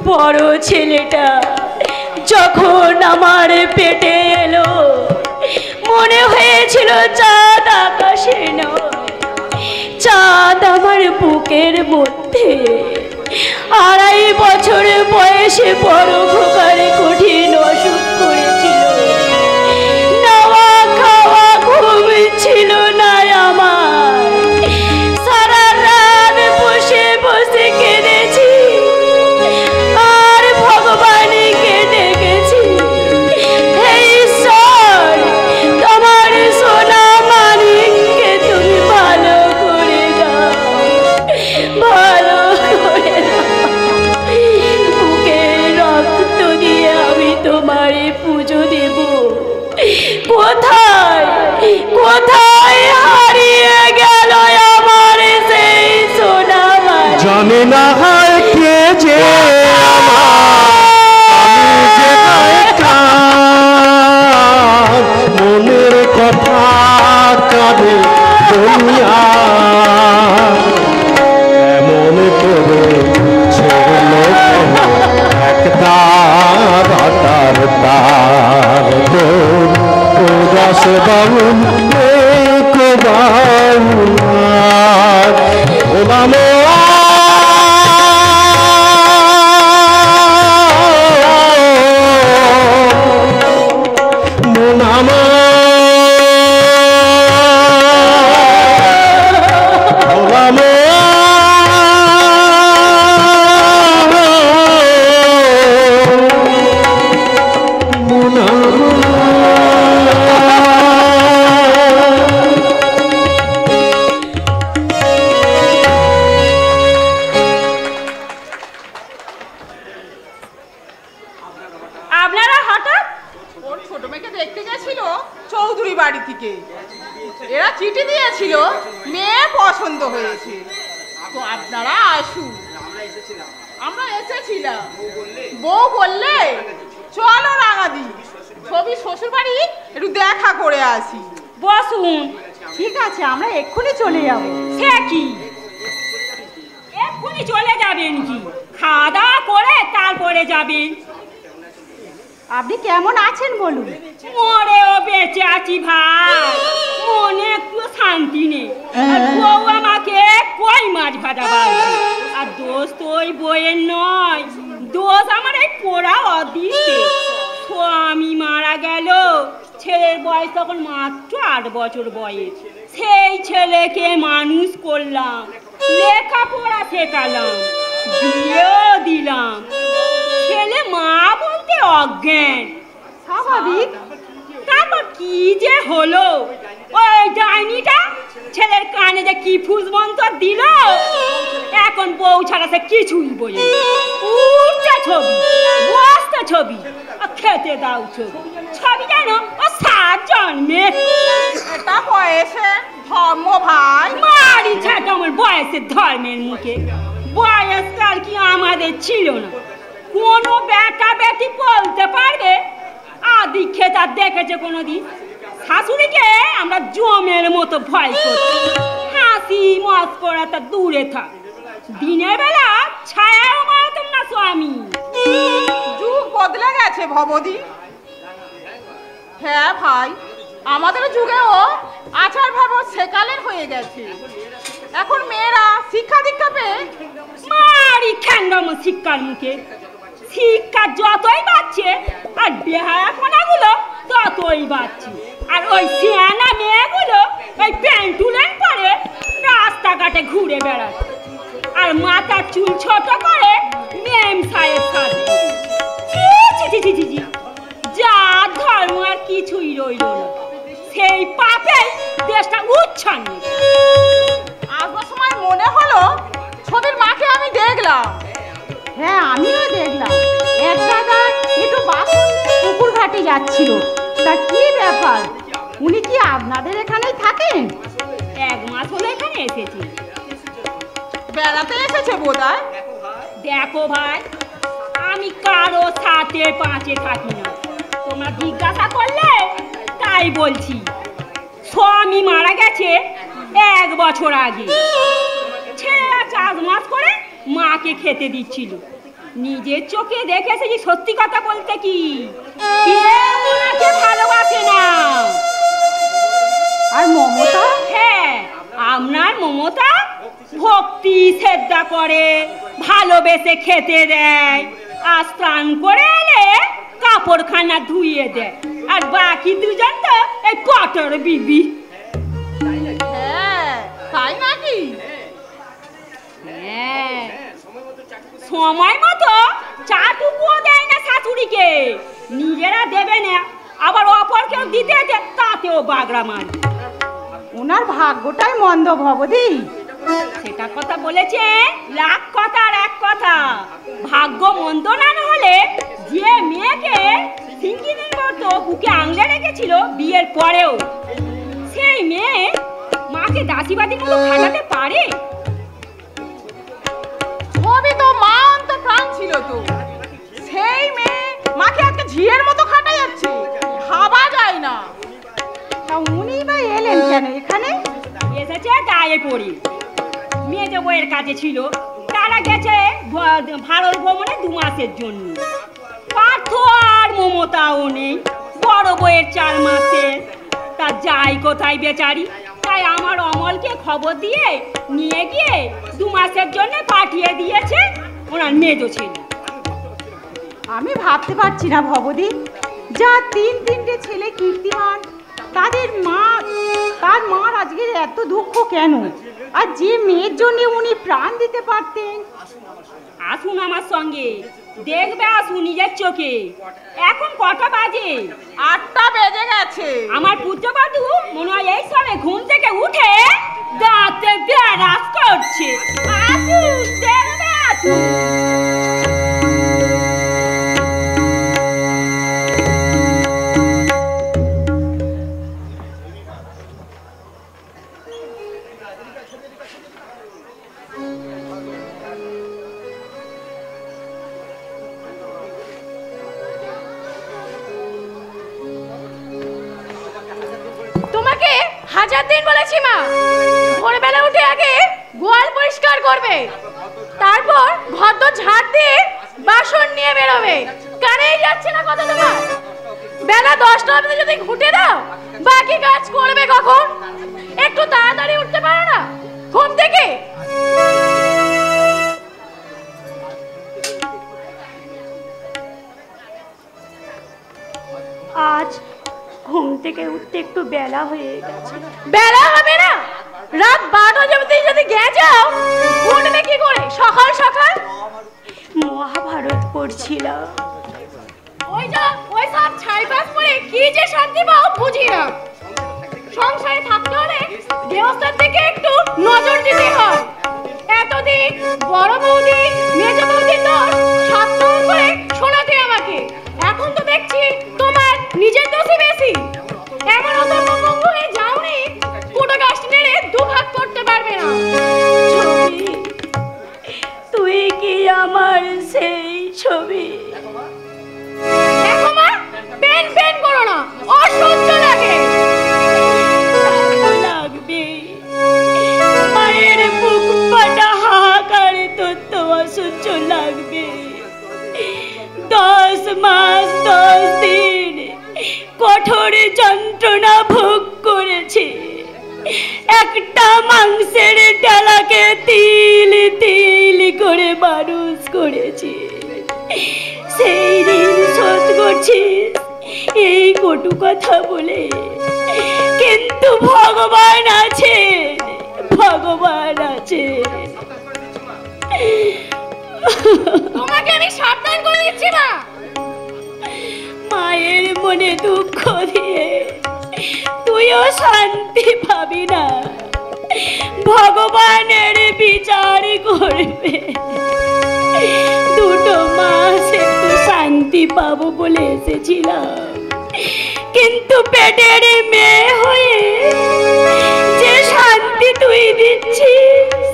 বড় ছেলেটা যখন আমার পেটে এলো মনে হয়েছিল চাঁদ আকাশে নয়, চাঁদ আমার বুকের মধ্যে। 2.5 বছর বয়সে বড় খোকার কঠিন অসুখ করেছিল। নাওয়া খাওয়া ঘুম ছিল না আমার, সারা রাত বসে বসে কেঁদেছি আর ভগবানকে ডেকেছি, হে ঈশ্বর তোমার সোনা মানিককে তুমি ভালো করে দাও, ভালো করে দাও। বুকে রক্ত দিয়ে আমি তোমারে পুজো দেব। কোথায় কোথায় হারিয়ে গেল আমার সেই সোনা মানিক? জানি না হয় কে যে আমি যে গায়িকার মনের কথা কাঁদে দুনিয়া, এমন করে ছিল একটা বাটার তার উদাস বাউল বাউল আপনারা হঠাৎ? ওর ছোট মেয়েকে দেখতে গেছিল চৌধুরী বাড়ি থেকে। এরা চিঠি দিয়েছিল, মেয়ে পছন্দ হয়েছে, তো আপনারা আসুন। আমরা এসেছিলাম। বউ বললে চলো রাঙাদি, ছবি শ্বশুর বাড়ি একটু দেখা করে আসি। বসুন। ঠিক আছে, আমরা এক্ষুনি চলে যাব। সে কি এক্ষুনি চলে যাবেন কি? খাওয়া দাওয়া করে তারপরে যাবেন। আপনি কেমন আছেন বলুন? মরেও বেঁচে আছি ভাই, মনে একটু শান্তি নেই। আর বউ আমাকে কই মাছ ভাজা বাড়ছে। আর দোষ তো ওই বইয়ের নয়, দোষ আমার এই পোড়া অদৃষ্টে। স্বামী মারা গেল, ছেলের বয়স তখন মাত্র 8 বছর বয়স। সেই ছেলেকে মানুষ করলাম, লেখাপড়া শেখালাম, বিয়েও দিলাম। ছেলে মা বলতে অজ্ঞান। স্বাভাবিক। তারপর কি যে হলো, ওই ডাইনিটা ছেলের কানে যে কি ফুসমন্ত দিল, এখন বউ ছাড়া সে কিছুই বোঝে। উঠতে ছবি, বসতে ছবি, আর খেতে দাও ছবি। ছবি যেন ও 7 জন্মে। এটা বয়সে ধর্ম ভাই। মারি ছাটা আমার বয়সের ধর্মের মুখে। বয়সকাল কি আমাদের ছিল না? কোনো বেটা বেটি বলতে পারবে আদি খেতা দেখেছে কোনোদিন? শাশুড়িকে আমরা জমের মতো ভয় করছি। হাসি মস্করা তা দূরে থাক, দিনের বেলা ছায়াও মারতেন না স্বামী। যুগ বদলে গেছে ভবদি। হ্যাঁ ভাই, আমাদের যুগেও আচার ভাবও সেকালের হয়ে গেছে। এখন মেয়েরা শিক্ষা দীক্ষা পেয়ে মারি খ্যান্ডম শিক্ষার মুখে। শিক্ষা যতই বাড়ছে আর বেহায়াপনাগুলো ততই বাড়ছে। আর ওই সিয়ানা মেয়েগুলো ওই প্যান্টুলেন পরে রাস্তাঘাটে ঘুরে বেড়াচ্ছে, আর মাথার চুল ছোট করে মেম সাহেব সাজছে। যা ধর্ম আর কিছুই রইল না, সেই পাপে দেশটা উচ্ছন্ন। আসবার সময় মনে হলো ছবির মাকে আমি দেখলাম। হ্যাঁ, আমিও দেখলাম। এক দাদা একটু বাসন পুকুর ঘাটে যাচ্ছিল। তা কি ব্যাপার, উনি কি আপনাদের এখানেই থাকেন? 1 মাস হলো এখানে এসেছি। বেড়াতে এসেছে বোধহয়। দেখো ভাই, আমি কারো সাথে পাঁচে থাকি না। তোমরা জিজ্ঞাসা করলে তাই তাই বলছি, স্বামী মারা গেছে 1 বছর আগে। ছেলেরা চাষবাস করে মাকে খেতে দিচ্ছিল। নিজের চোখে দেখেছে যে সত্যি কথা বলতে কি কেউ ওনাকে ভালোবাসে না। আর মমতা? হ্যাঁ, আপনার মমতা ভক্তি শ্রদ্ধা করে, ভালোবেসে খেতে দেয়, আর স্নান করে এলে কাপড়খানা ধুইয়ে দেয়। আর বাকি দুজন তো এই কটর বিবি। হ্যাঁ, তাই নাকি? হ্যাঁ, সময় মতো চাটুকুও দেয় না শাশুড়িকে। নিজেরা দেবে না, আবার অপর কেউ দিতে তাতেও বাগড়া মারে। ওনার ভাগ্যটাই মন্দ ভবদি। সেটা কথা বলেছে লাখ কথার এক কথা। ভাগ্য মন্দ না হলে যে মেয়েকে সিঙ্গিনের মতো বুকে আংলে রেখেছিল বিয়ের পরেও, সেই মেয়ে মাকে দাসীবাদীর মতো খাটাতে পারে? সবই তো মা অন্তর প্রাণ ছিল তো, সেই মেয়ে মাকে আজকে ঝিয়ের মতো খাটা যাচ্ছে, ভাবা যায় না। তা উনি বা এলেন কেন এখানে? এসেছে গায়ে পড়ি, মেয়ে বইয়ের কাছে ছিল, তারা গেছে ভারত ভ্রমণে 2 মাসের জন্য। পার্থ আর মমতাও নেই, বড় বইয়ের 4 মাসের। তা যাই কোথায় বেচারি, তাই আমার অমলকে খবর দিয়ে নিয়ে গিয়ে 2 মাসের জন্য পাঠিয়ে দিয়েছে ওনার মেজ ছেলে। আমি ভাবতে পারছি না ভবদি, যা 3 ছেলে কীর্তিমান, তার মার আজকে এত দুঃখ কেন? আর যে মেয়ের জন্য উনি প্রাণ দিতে পারতেন। আসুন আমার সঙ্গে, দেখবে আসুন নিজের চোখে। এখন কটা বাজে? 8টা বেজে গেছে। আমার পুত্রবধূ মনে হয় এই সময় ঘুম থেকে উঠে দাঁতে ব্যারাস করছে। আসুন, দেখবে আসুন। তোমাকে 1000 দিন বলেছি মা, ভোরবেলা উঠে আগে গোয়াল পরিষ্কার করবে, তারপর ঘর তো ঝাড় দিয়ে বাসন নিয়ে বেরোবে। কানেই যাচ্ছে না কথা তোমার? বেলা 10টা অবধি যদি ঘুটে দাও, বাকি কাজ করবে কখন? একটু তাড়াতাড়ি উঠতে পারো না ঘুম থেকে? আজ ঘুম থেকে উঠতে একটু বেলা হয়ে গেছে। বেলা হবে না, রাত 12টা অবধি যদি গেছাও, উঠবে কি করে সকাল সকাল? মহাভারত পড়ছিলাম। ওই সব ছাইবাস পরে কি যে শান্তি পাও বুঝি না। সংসারে থাকতে হলে দেবস্থার দিকে একটু নজর দিতে হয়। এতদিন বড় বৌদি মেজ বৌদির দোষ সাবধান করে শোনাতে আমাকে, এখন তো দেখছি তোমার নিজের দোষই বেশি। এমন অতর্ক হয়ে যাওনি, পুরো গাছটি নেড়ে 2 ভাগ করতে পারবে না। ছবি, তুই কি আমার সেই ছবি? দেখো মা, পেন করো না, অসহ্য লাগে। লাগবে, মায়ের বুক ফাটা হাহাকারে তোর তো অসহ্য লাগবে। 10 মাস 10 দিন কঠোর যন্ত্রণা ভোগ করেছে। একটা মাংসের ডালাকে তিল তিল করে মানুষ করেছে। সেই ঋণ শোধ করছিস এই কটু কথা বলে, কিন্তু ভগবান আছে, ভগবান আছে। তোমাকে আমি সাবধান করে দিচ্ছি মা। মায়ের মনে দুঃখ দিয়ে তুইও শান্তি পাবি না, ভগবানের বিচার করবে। 2 মাস একটু শান্তি পাবো বলে এসেছিলাম, কিন্তু পেটের মেয়ে হয়ে যে শান্তি তুই দিচ্ছিস,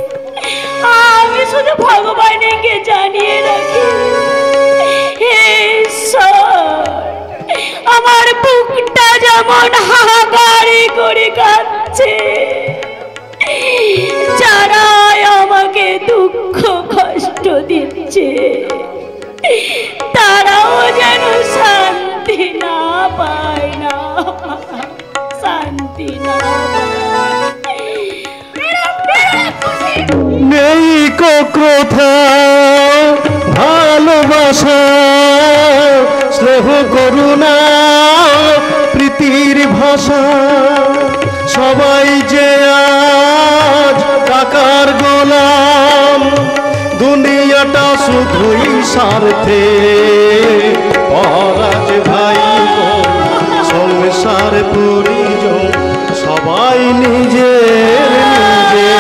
আমি শুধু ভগবানকে জানিয়ে রাখি, হে ঈশ্বর আমার বুকটা যেমন হাহাকার করে কাঁদছে। যারা আমাকে দুঃখ কষ্ট দিচ্ছে তারাও যেন শান্তি না পায় না, শান্তি না নেই কোথা ভালোবাসা স্নেহ করুণা প্রীতির ভাষা। সবাই যে আজ টাকার গোলাম, দুনিয়াটা শুধুই স্বার্থে। পরাজ ভাই সংসার পরিজন সবাই নিজের নিজে।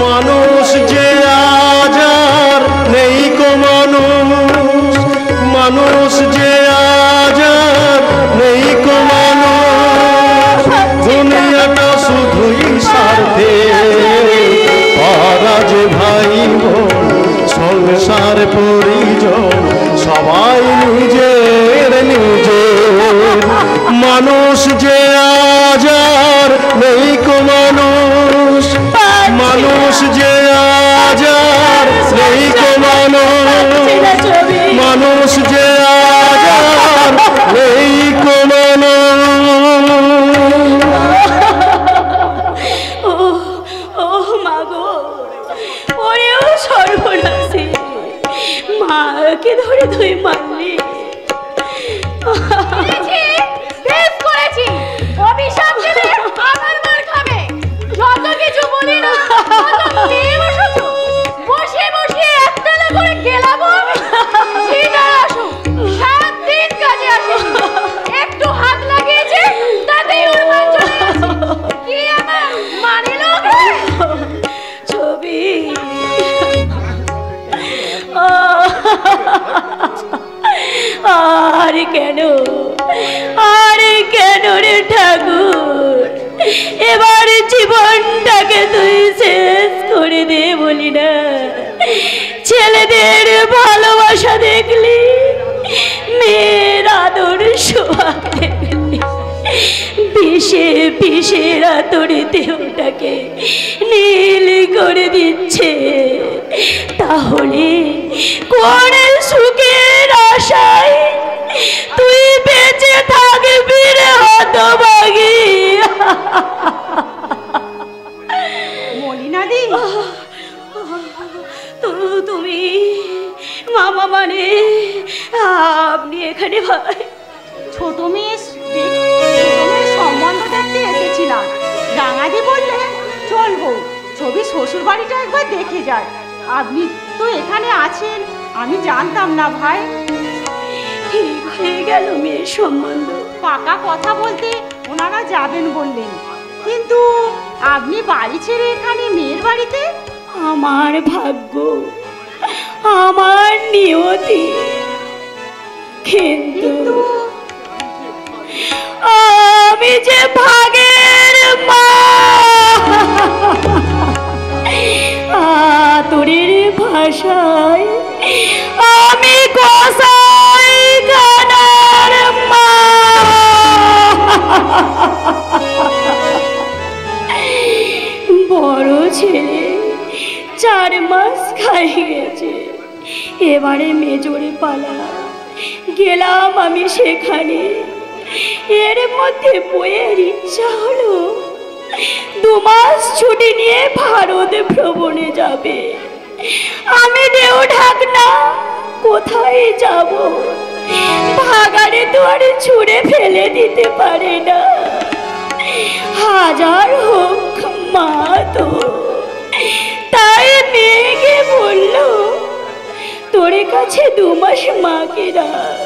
মানুষ যে আজ আর নেই কো মানুষ, মানুষ যে আজ আর নেই কো মানুষ। দুনিয়াটা শুধুই স্বার্থে। পরাজ ভাই বোন সংসার পরিজন সবাই নিজের নিজে। মানুষ যে আজ আর নেই কো মানুষ, মানুষ যে আজ আর নেই কো মানুষ, মানুষ যে আজ আর নেই কো মানুষ। ও মাগো, ওরেও সর্বনাশী, মাকে ধরে তুই মারলি। বেশ করেছি, অভিশাপ দিলে আমার মার খাবে। যত কিছু বলি না বসে বসে একতলা করে গেলাম আমি। সিটার আসুক, 7 দিন কাজে আসে, একটু হাত লাগিয়েছে তাতেই ওর মান চলে গেছে। কি আমার মানিল ছবি আর কেন, আর কেন রে ঠাকুর, এবার জীবনটাকে তুই শেষ করে দে বলি না। ছেলেদের ভালোবাসা দেখলি, মেয়ের আদর সোহাগ দেখলি, বিষে বিষের আতরে দেহটাকে নীল করে দিচ্ছে। তাহলে কোন সুখের আশায় তুই বেঁচে থাকবি রে হতভাগী? মলিনাদি, তুমি মামা মানে আপনি এখানে ভাই? ছোট মেয়ের সম্বন্ধ দেখতে এসেছিলাম। রাঙাদি বললেন চলবো, ছবি শ্বশুর বাড়িটা একবার দেখে যায়। আপনি তো এখানে আছেন, আমি জানতাম না ভাই। ঠিক হয়ে গেল মেয়ের সম্বন্ধ। পাকা কথা বলতে ওনারা যাবেন বললেন, কিন্তু আপনি বাড়ি ছেড়ে এখানে মেয়ের বাড়িতে? আমার ভাগ্য, আমার নিয়তি। কিন্তু আমি যে ভাগের মা, আতরের ভাষায় আমি গোসাই খানার মা। বড় ছেলে 4 মাস খাইয়ে গেছে, এবারে মেজরে পালা। গেলাম আমি সেখানে, এর মধ্যে বইয়ের ইচ্ছা হলো 2 মাস ছুটি নিয়ে ভারত ভ্রমণে যাবে। আমি দেও ঢাকনা, কোথায় যাব? ভাগাড়ে তো আর ছুঁড়ে ফেলে দিতে পারে না। হাজার হোক মা তো। তাই মেয়েকে বলল তোর কাছে 2 মাস মাকে রাখ,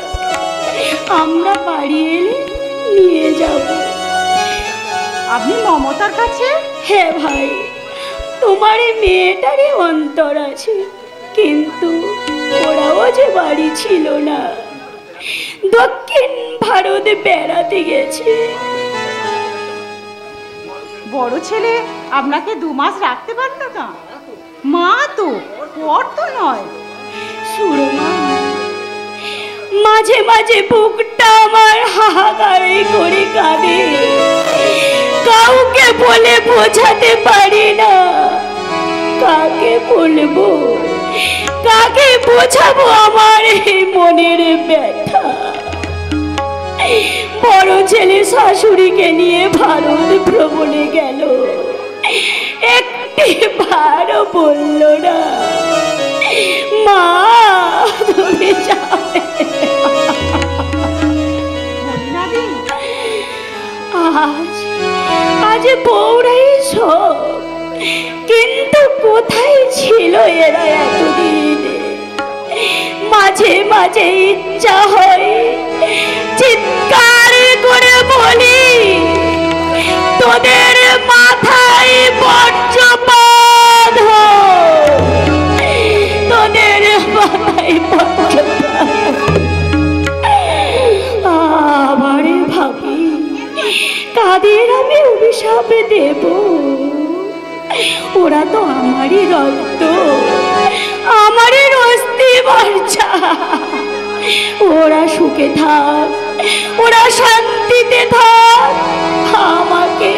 আমরা বাড়ি এলে নিয়ে যাব। আপনি মমতার কাছে? হ্যাঁ ভাই, তোমার মেয়েটারই অন্তর আছে, কিন্তু ওরাও যে বাড়ি ছিল না, দক্ষিণ ভারতে বেড়াতে গেছে। বড় ছেলে আপনাকে 2 মাস রাখতে পারলো না? মা তো, পর তো নয়। সুরমা, মাঝে মাঝে বুকটা আমার হাহাকারে করে কাঁদে, কাউকে বলে বোঝাতে পারি না। কাকে বলবো, কাকে বোঝাবো আমার এই মনের ব্যথা? বড় ছেলে শাশুড়িকে নিয়ে ভারত ভ্রমণে গেল, একটি বারও বলল না মা তুমি যাবে। আজ বউরাই সব, কিন্তু কোথায় ছিল এরা এতদিন? মাঝে মাঝে ইচ্ছা হয় চিৎকার করে বলি, তোদের মাথায় বজ্রপাত হোক, তোদের মাথায় বজ্রপাত। আবারে ভাবি কাদের আমি অভিশাপ দেব? ওরা তো আমারই রক্ত, আমারই রস্তি বর্ষা। ওরা সুখে থাক, ওরা শান্তিতে থাক, আমাকে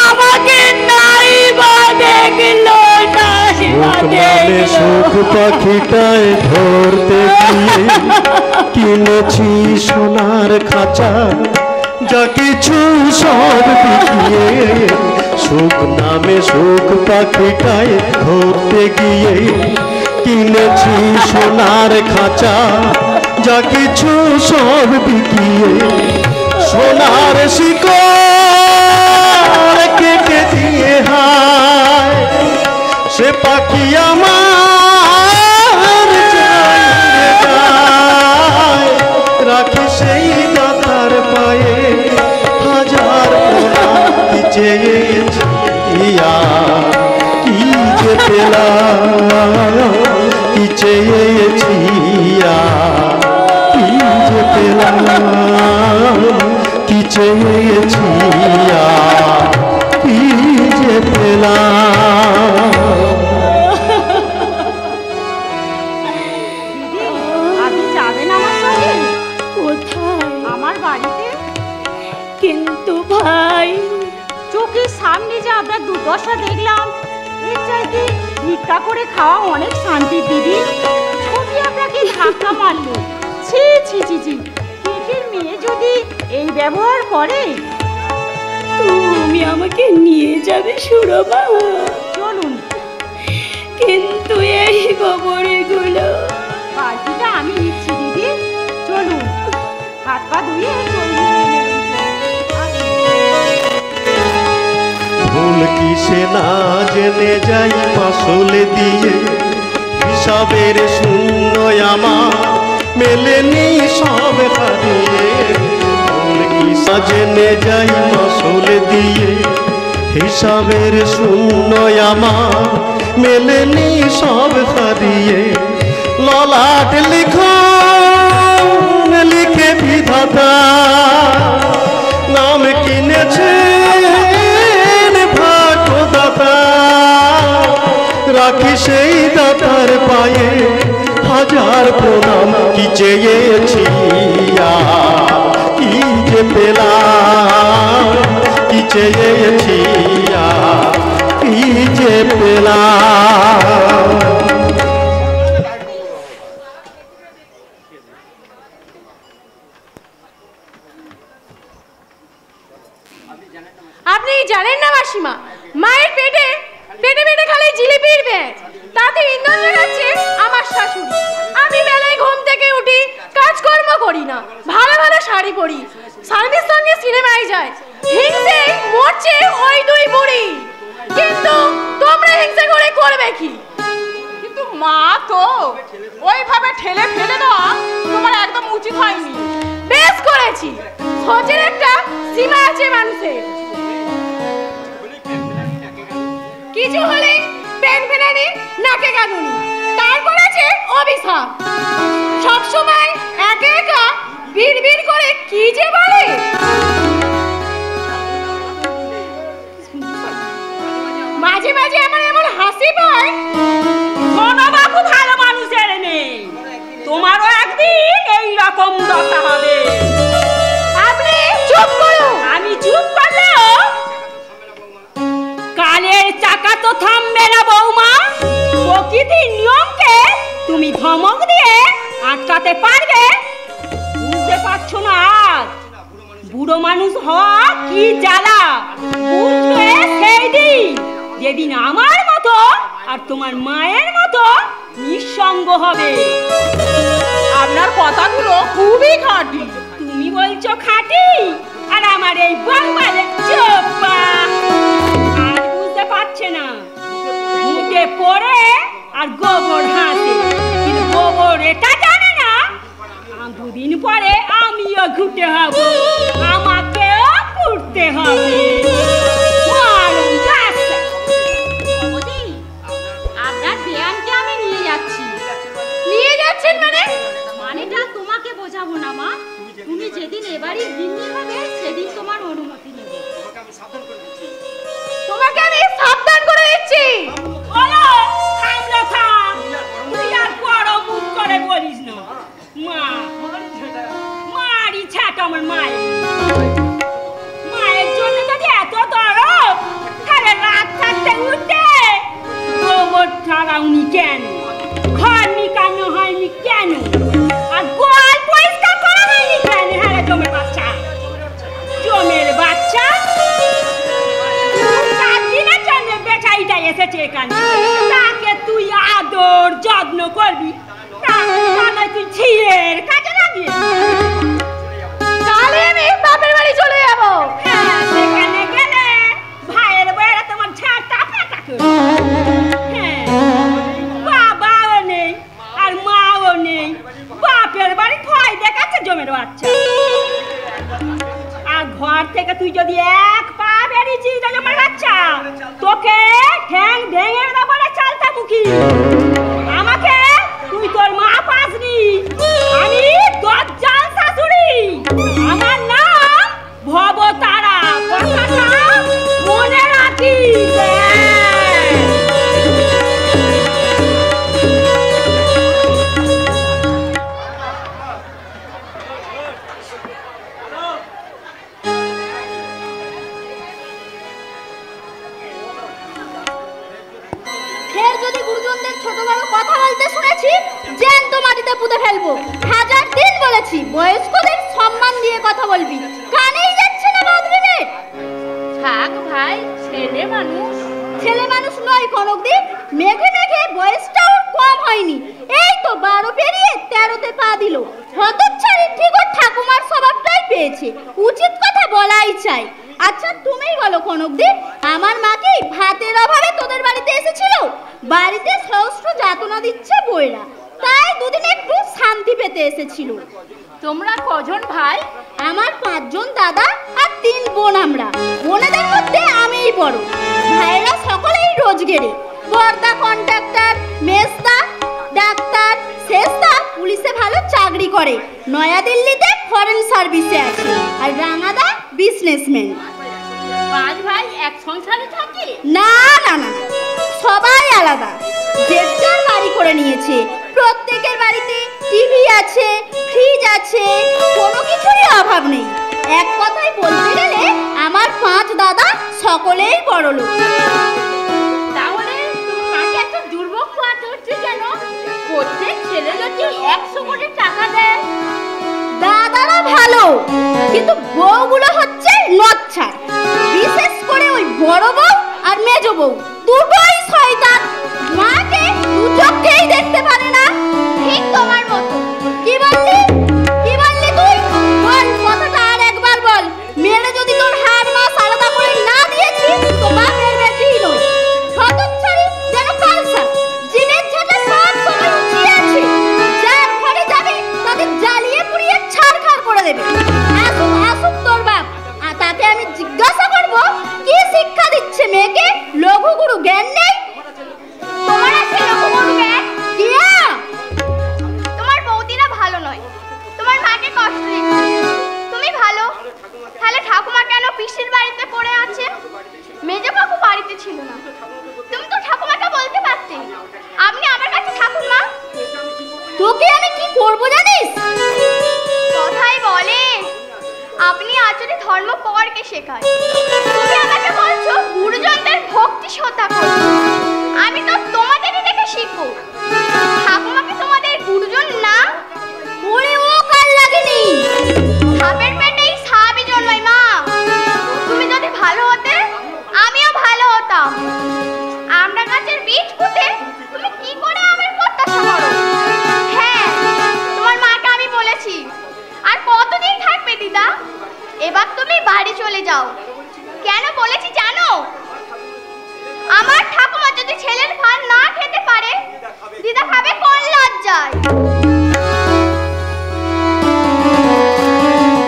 আমাকে নাই বা দেখলো, নাই বা দেখলো। সুখ পাখিটায় ধরতে গিয়ে কিনেছি সোনার খাঁচা, যা কিছু সব বিকিয়ে। সুখ নামে সুখ পাখিটায় ধরতে গিয়ে কিনেছি সোনার খাঁচা, যা কিছু সব বিকিয়ে। সোনার শিকড় কেটে দিয়ে হায়, সে পাখি আমার যায়, রাখি সেই দাতার পায়ে হাজার প্রণাম। কি চেয়েছি কি যে পেলাম, কি চেয়েছি কি যে পেলাম, কি চেয়েছি কি যে পেলাম। আপনি যাবেন আমার সঙ্গে? কোথায়? আমার বাড়িতে। কিন্তু ভাই, চোখের সামনে যে আপনার দুর্দশা দেখলাম, এর চাইতে ভিক্ষা করে খাওয়া অনেক শান্তি। দিদি ছবি আপনাকে ধাক্কা মারলো, ছি ছি ছি ছি। পেটের মেয়ে যদি এই ব্যবহার করে। তুমি আমাকে নিয়ে যাবে সুরমা? চলুন। কিন্তু এই গোবরগুলো বালতিটা আমি নিচ্ছি দিদি, চলুন। হাত পা ধুয়ে ভুল কিসে না জেনে যাই মাসলে দিয়ে, হিসাবের শূন্য আমার মেলেনি সব হারিয়ে। ভুল কিসা জেনে যাই মাসলে দিয়ে, হিসাবের শূন্য আমার মেলেনি সব হারিয়ে। ললাট লিখন লিখে বিধাতা নাম কিনেছে ভাগ্যদাতা, রাখি সেই দাতার পায়ে হাজার প্রণাম। কি চেয়েছি কি যে পেলাম, কি চেয়েছি কি যে পেলাম। আপনি জানেন না মাসিমা, মায়ের পেটে পেটে পেটে খালি জিলিপির ব্যাগ, তাতে ইন্ধন লাগাচ্ছে আমার শাশুড়ি। আমি বেলায় ঘুম থেকে উঠি, কাজকর্ম করি না, ভালো ভালো শাড়ি পরি, স্বামীর সঙ্গে সিনেমায় যায়, হিংসে মরছে ওই দুই বুড়ি। কিন্তু তোমরা হিংসা করে করবে কি? কিন্তু মা তো ওইভাবে ঠেলে ফেলে দেওয়া তোমার একদম উচিত হয়নি। বেশ করেছি, সোচের একটা সীমা আছে মানুষের। কিছু হলে পেন ফেনানি, নাকে কাঁদুনি, তারপর আছে অভিশাপ। সবসময় একা একা বিড় বিড় করে কি যে বলে। মাঝে মাঝে আমার এমন হাসি পায়। শোনো বাবু, ভালো মানুষের নেই, তোমারও একদিন রকম দশা হবে। আপনি চুপ করুন। আমি চুপ করলেও কালের চাকা তো থামবে না বৌমা। প্রকৃতির নিয়মকে তুমি ধমক দিয়ে আটকাতে পারবে? বুঝতে পারছো না? আজ বুড়ো মানুষ হওয়া কি জ্বালা বুঝবে সেই দিন যেদিন আমার মতো আর তোমার মায়ের মতো নিঃসঙ্গ হবে। আপনার কথাগুলো খুবই খাঁটি। তুমি বলছো খাঁটি আর আমার এই বাংলার চোপা আর বুঝতে পারছে না। মুখে পড়ে আর গোবর হাতে, কিন্তু গোবর এটা জানে না দুদিন পরে আমিও ঘুরতে হব, আমাকেও ঘুরতে হবে। আপনার ব্যায়ামকে আমি নিয়ে যাচ্ছি। নিয়ে যাচ্ছেন মানে? মানেটা তোমাকে বোঝাবো না মা। তুমি যেদিন এবারই গিন্নি হবে সেদিন তোমার অনুমতি নেব। তোমাকে আমি সাবধান করে দিচ্ছি। বলো থামলে থাম, তুই আর বড় মুখ করে বলিস না। মা মারি ছাট আমার মায়ের জন্য যদি এত দরদ, তাহলে রাত থাকতে উঠে গোবর ছাড়াওনি কেন? ঘর নিকানো হয়নি কেন? আর গোয়াল পরিষ্কার করা হয়নি কেন? হ্যাঁ জমের বাচ্চা, জমের বাচ্চা 4 দিনের জন্য বেচাইটা এসেছে এখানে, তাকে তুই আদর যত্ন করবি, তাহলে তুই ছিঁড়ের কাজে লাগিয়ে কালে আমি বাপের বাড়ি চলে যাব। হ্যাঁ, সেখানে গেলে ভাইয়ের বইয়েরা তোমার ঝাঁটা পেটা করবে। হ্যাঁ, বাবাও নেই আর মাও নেই, বাপের বাড়ি ভয় দেখাচ্ছে জমের বাচ্চা। আর ঘর থেকে তুই যদি এক পা বেরিয়েছিস জমের বাচ্চা, তোকে ঠ্যাং ভেঙে দেবো না চালতা মুখী। আমাকে তুই তোর মা পাসনি, আমি দজ্জাল শাশুড়ি। আমার নাম ভবতারা, কথাটা মনে রাখিস। ফের যদি গুরুজনদের ছোট বড় কথা বলতে শুনেছি, জ্যান্ত মাটিতে পুঁতে ফেলবো। 1000 দিন বলেছি বয়স্কদের সম্মান দিয়ে কথা বলবি, কানেই যাচ্ছে না বাদবিবেক। থাক ভাই, ছেলে মানুষ নয় কনকদি, মেঘে মেঘে বয়সটাও কম হয়নি। এই তো 12 পেরিয়ে 13তে পা দিল। হতচ্ছাড়ি ঠিক ওর ঠাকুমার স্বভাবটাই পেয়েছে, উচিত কথা বলাই চাই। আচ্ছা তুমিই বলো কনকদি, আমার মা কি ভাতের অভাবে তোদের বাড়িতে এসেছিল? বাড়িতে সহস্র যাতনা দিচ্ছে বইরা, তাই দুদিন একটু শান্তি পেতে এসেছিল। তোমরা কজন ভাই? আমার 5 জন দাদা আর 3 বোন। আমরা বোনেদের মধ্যে আমিই বড়। ভাইরা সকলেই রোজগেরে, বর্দা কন্ট্রাক্টর, মেজদা ডাক্তার, শেষদা পুলিশে ভালো চাকরি করে, নয়াদিল্লিতে ফরেন সার্ভিসে আছে, আর রাঙাদা বিজনেসম্যান। 5 ভাই এক সংসারে থাকে? না না না, সবাই আলাদা, যে যার বাড়ি করে নিয়েছে। প্রত্যেকের বাড়িতে টিভি আছে, ফ্রিজ আছে, কোনো কিছুরই অভাব নেই। এক কথায় বলতে গেলে আমার 5 দাদা সকলেই বড়লোক। তাহলে তোমাকে এত দুর্ভোগ পোহাতে হচ্ছে কেন? প্রত্যেক ছেলে যদি 100 কোটি টাকা দেয়। দাদারা ভালো, কিন্তু বউগুলো হচ্ছে নচ্ছার। বিশেষ করে ওই বড় বউ আর মেজ বউ, দুটোই শয়তান। মাকে দু চোখেই দেখতে পারে না। ঠিক তোমার মতো। কি বললি তুই? বল কথাটা আর একবার বল। মেরে যদি তোর হাড় মাস আলাদা করে না দিয়েছি তো বাপের বেটিই নই। হতচ্ছাড়ি যেন কালসা, জিনের ঝাঁটা সব সময় উঠিয়ে আছে। যার ঘরে যাবে তাদের জ্বালিয়ে পুড়িয়ে ছাড়খাড় করে দেবে। আসুক তোর বাপ, আর তাকে আমি জিজ্ঞাসা করবো কি শিক্ষা দিচ্ছে মেয়েকে। লঘু গুরু জ্ঞান ধর্ম পরকে শেখায়। তুমি আমাকে বলছো গুরুজনদের ভক্তি শ্রদ্ধা করো, আমি তো তোমাদেরই দেখে শিখবো। ঠাকুমাকে তোমাদের গুরুজন না? ওরে ও কাল লাগেনি, সাপের পেটেই সাপই জন্মায় মা। তুমি যদি ভালো হতে আমিও ভালো হতাম। আমরা গাছের বীজ পুঁতে তুমি কি করে আমের প্রত্যাশা করো? হ্যাঁ, তোমার মাকে আমি বলেছি। আর কতদিন থাকবে দিদা? এবার তুমি বাড়ি চলে যাও। কেন বলেছি জানো? আমার ঠাকুমা যদি ছেলের ভাত না খেতে পারে, দিদা খাবে কোন লজ্জায়?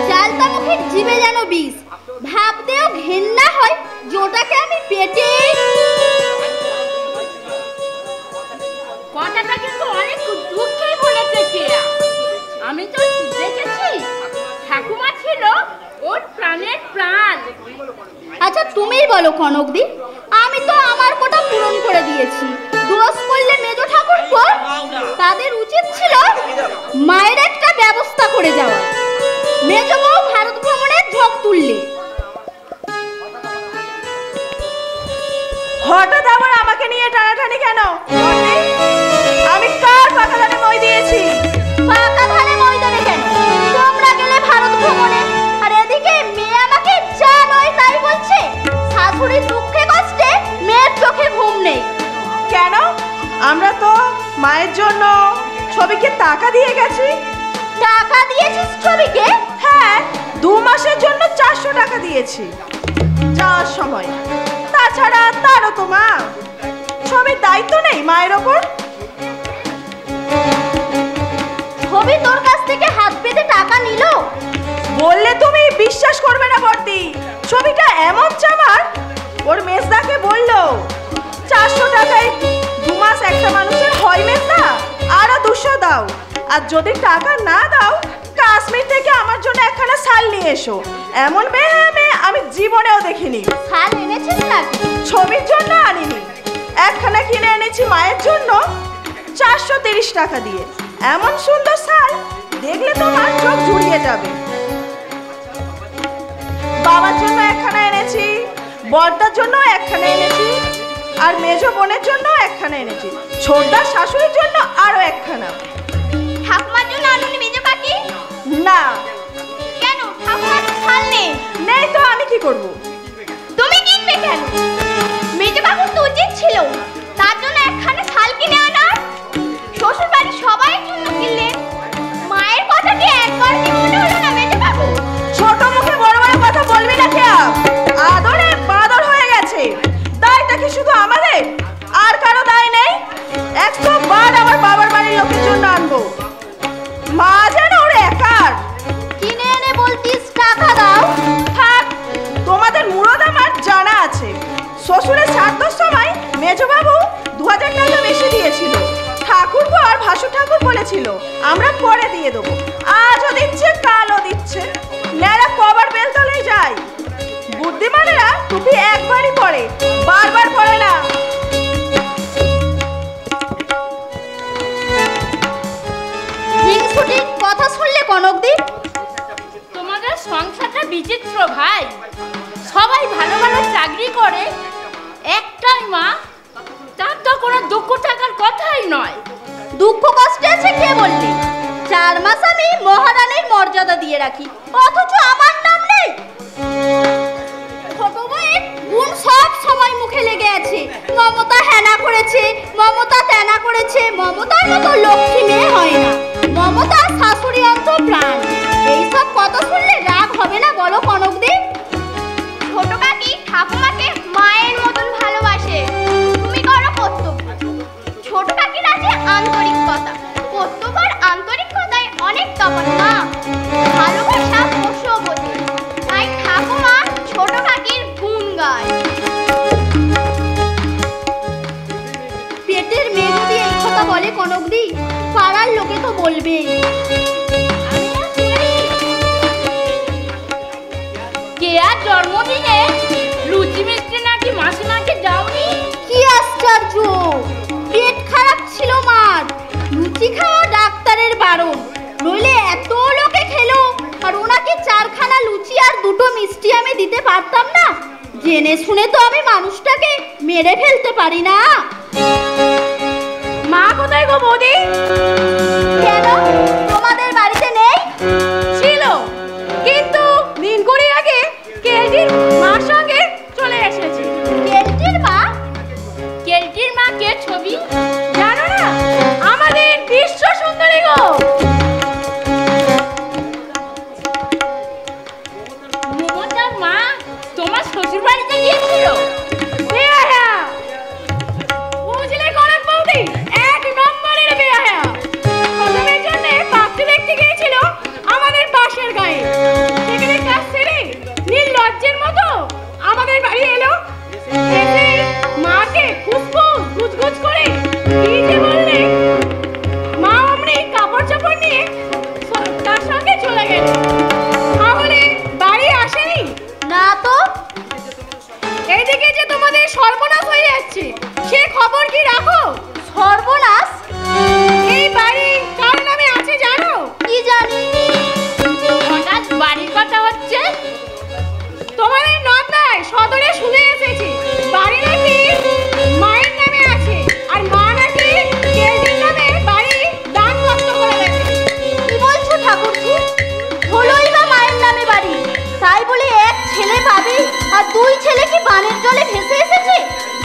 চালতা মুখের জিভে যেন বিষ, ভাবতেও ঘেন্না হয় জোটাকে আমি পেটে। কথাটা কিন্তু অনেক দুঃখেই বলেছে কেয়া। আমি তো দেখেছি ঠাকুমা ছিল ওর প্রাণের প্রাণ। আচ্ছা তুমিই বলো কনকদি, আমি তো আমার কোটা পূরণ করে দিয়েছি। দোষ করলে মেজো ঠাকুরপো, তাদের উচিত ছিল মায়ের একটা ব্যবস্থা করে যাওয়া। মেজো বউ ভারত ভ্রমণের ঝোঁক তুললে। হঠাৎ আবার আমাকে নিয়ে টানাটানি কেন? আমি কার পাকা ধানে মই দিয়েছি? পাকা ধানে মই দেবে কেন? তোমরা গেলে ভারত ভ্রমণে, আর এদিকে মেয়ে আমাকে যা নয় তাই বলছে। শাশুড়ির দুঃখে কষ্টে মেয়ের চোখে ঘুম নেই। কেন? আমরা তো মায়ের জন্য ছবিকে টাকা দিয়ে গেছি। টাকা দিয়েছিস ছবিকে? হ্যাঁ, 2 মাসের জন্য 400 টাকা দিয়েছি যাওয়ার সময়। তাছাড়া তারও তো মা, ছবির দায়িত্ব নেই মায়ের ওপর? ছবি তোর কাছ থেকে হাত পেতে টাকা নিল? বললে তুমি বিশ্বাস করবে না বর্দি। ছবিটা এমন চামার, ওর মেজদাকে বললো 400 টাকায় 2 মাস একটা মানুষের হয় মেজদা, আরো 200 দাও। আর যদি টাকা না দাও, কাশ্মীর থেকে আমার জন্য একখানা শাল নিয়ে এসো। এমন মেয়ে আমি জীবনেও দেখিনি। শাল এনেছিস নাকি? ছবির জন্য আনিনি, একখানা কিনে এনেছি মায়ের জন্য 430 টাকা দিয়ে। এমন সুন্দর শাল দেখলে তোমার চোখ জুড়িয়ে যাবে। বাবার জন্য একখানা এনেছি, বড়দার জন্য একখানা এনেছি, আর মেজো বোনের জন্য একখানা এনেছি, ছোটদার শাশুড়ির জন্য আরো একখানা। ঠাকুমার জন্য আনুনি মেজো কাকি? না। কেন? ঠাকুমার তো শাল নেই। নেই তো আমি কি করব? তুমি কিনবে কেন? মেজো কাকুর তো উচিত ছিল তার জন্য একখানা শাল কিনে আনার। শ্বশুর বাড়ি সবাই জন্য কিনলেন, মায়ের কথা কি একবার কি মনে হলো না মেজো কাকু? ছোট মুখে বড় বড় কথা বলবি না কেয়া? আদরে বাদর হয়ে গেছে। দায়টা কি শুধু আমাদের? আর কারো দায় নেই? 100 বার আমার বাবার বাড়ির লোকের জন্য আনবো। মা যেন ওর একার। কিনে এনে বলতিস টাকা দাও। থাক, তোমাদের মুরদ আমার জানা আছে। শ্বশুরের শ্রাদ্ধর সময় মেজবাবু 2000 টাকা বেশি দিয়েছিল। ঠাকুরপো আর ভাসুর ঠাকুর বলেছিল আমরা পরে দিয়ে দেবো। আজও দিচ্ছে, কালও দিচ্ছে। নেড়া কবার বেলতলেই যায়। বুদ্ধিমানেরা টুপি একবারই পরে, বারবার পরে না। হিংসুটির কথা শুনলে কনকদি? তোমাদের সংসারটা বিচিত্র ভাই। সবাই ভালো ভালো চাকরি করে, একটাই মা, তার তো কোনো দুঃখ থাকার কথাই নয়। দুঃখ কষ্টে আছে কে বললি? 4 মাস আমি মহারানীর মর্যাদা দিয়ে রাখি, অথচ আমার নাম নেই। ছোট বউয়ের গুণ সব সময় মুখে লেগে আছে। মমতা হেনা করেছে, মমতা তেনা করেছে, মমতার মতো লক্ষ্মী মেয়ে হয় না, মমতা শাশুড়ি অন্ত প্রাণ। এইসব কথা শুনলে রাগ হবে না বলো কনকদি? ছোট কাকি ঠাকুমাকে মায়ের মতন ভালোবাসে। তুমি করো কর্তব্য। ছোট কাকির আছে আন্তরিকতা। কর্তব্য আর আন্তরিকতায় অনেক তফাৎ না। ভালোবাসা পশুও বোঝে, তাই ঠাকুমা ছোট কাকির গুণ গায়। পেটের মেয়ে যদি এই কথা বলে কনকদি, পাড়ার লোকে তো বলবেই। কেয়ার জন্মদিনে লুচি মিষ্টি নাকি মাসিমাকে যাওনি? কি আশ্চর্য! পেট খারাপ ছিল মার, লুচি খাওয়া ডাক্তারের বারণ। নইলে এত লোকে খেলো আর আর ওনাকে 4খানা লুচি আর 2টো মিষ্টি আমি দিতে পারতাম না? জেনে শুনে তো আমি মানুষটাকে মেরে ফেলতে পারি না। মা কোথায় গো বৌদি? কেন তোমাদের বাড়িতে নেই? ছিল, কিন্তু দিন কুড়ি আগে কেলটির মার সঙ্গে চলে এসেছি। কেলটির মা? কেলটির মা কে ছবি জানো না? আমাদের বিশ্ব সুন্দরী গো। মমতার মা তোমার শ্বশুর বাড়িতে গিয়েছিল? বুঝলে করেন বৌদি, 1 নম্বরের বেহায়া। প্রথমের জন্য পাত্রী দেখতে গিয়েছিল আমাদের পাশের গায়ে, সেখানে কাজ সেরে নির্লজ্জের মতো আমাদের বাড়ি এলো। এসে মাকে ফুসফুস গুজগুজ করে কি যে বললে, মা অমনি কাপড় চাপড় নিয়ে তার সঙ্গে চলে গেল। তাহলে বাড়ি আসেনি না তো। এইদিকে যে তোমাদের সর্বনাশ হয়ে যাচ্ছে, সে খবর কি রাখো? সর্বনাশ? এই বাড়ি কার নামে আছে জানো? কি জানি। হঠাৎ বাড়ির কথা হচ্ছে? তোমাদের নন্দায় সদরে শুনে এসেছি বাড়ি নাকি মায়ের নামে আছে, আর মা নাকি কেলটির নামে বাড়ি দানপত্র করে গেছে। কি বলছো ঠাকুরজি? হলোই বা মায়ের নামে বাড়ি, তাই বলে 1 ছেলে পাবে আর 2 ছেলে কি বানের জলে ভেসে এসেছে?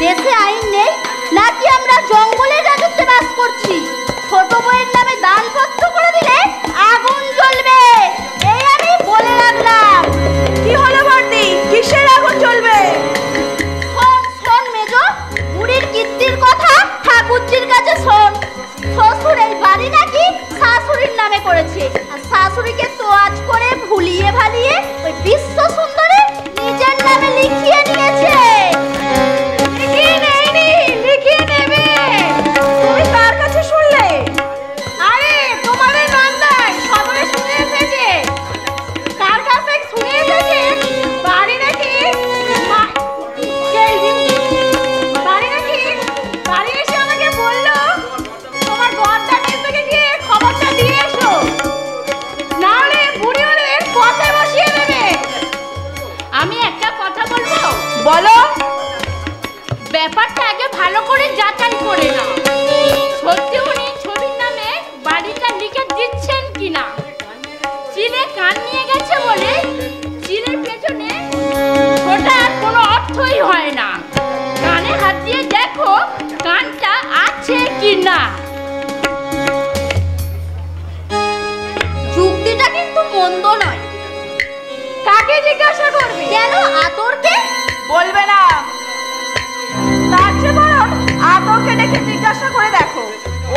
দেশে আইন নেই নাকি আমরা জঙ্গলের রাজত্বে বাস করছি? ছোট বউয়ের নামে দানপত্র করে দিলে আগুন জ্বলবে, এই আমি বলে রাখলাম। কি হলো বর্দি, কিসের আগুন জ্বলবে? শোন শোন মেজো, বুড়ির কীর্তির কথা ঠাকুরজির কাছে শোন। শ্বশুর এই বাড়ি নাকি শাশুড়ির নামে করেছে, আর শাশুড়িকে তোয়াজ করে ভুলিয়ে ভালিয়ে ওই বিশ্ব সুন্দরী নিজের নামে লিখিয়ে নিয়েছে। লিখিয়ে নেয়নি, লিখিয়ে নেবে। তুমি কার কাছে শুনলে? আরে তোমাদের নন্দায় সদরে শুনে এসেছে। কার কাছে শুনে এসেছে? বাড়ি নাকি বাড়ি এসে আমাকে বললো তোমার ঘরটা থেকে গিয়ে খবরটা দিয়ে এসো, নাহলে বুড়ি ওদের পথে বসিয়ে দেবে। আমি একটা কথা বলবো? বলো। ব্যাপারটা আগে ভালো করে যাচাই করে নাও, সত্যি উনি ছবির নামে বাড়িটা লিখে দিচ্ছেন কিনা। চিলে কান নিয়ে গেছে বলে চিলের পেছনে ওটার কোনো অর্থই হয় না। কানে হাত দিয়ে দেখো কানটা আছে কিনা। যুক্তিটা কিন্তু মন্দ নয়। কাকে জিজ্ঞাসা করবে? কেন আতরকে? বলবে না। তার চেয়ে বরং আতরকে ডেকে জিজ্ঞাসা করে দেখো,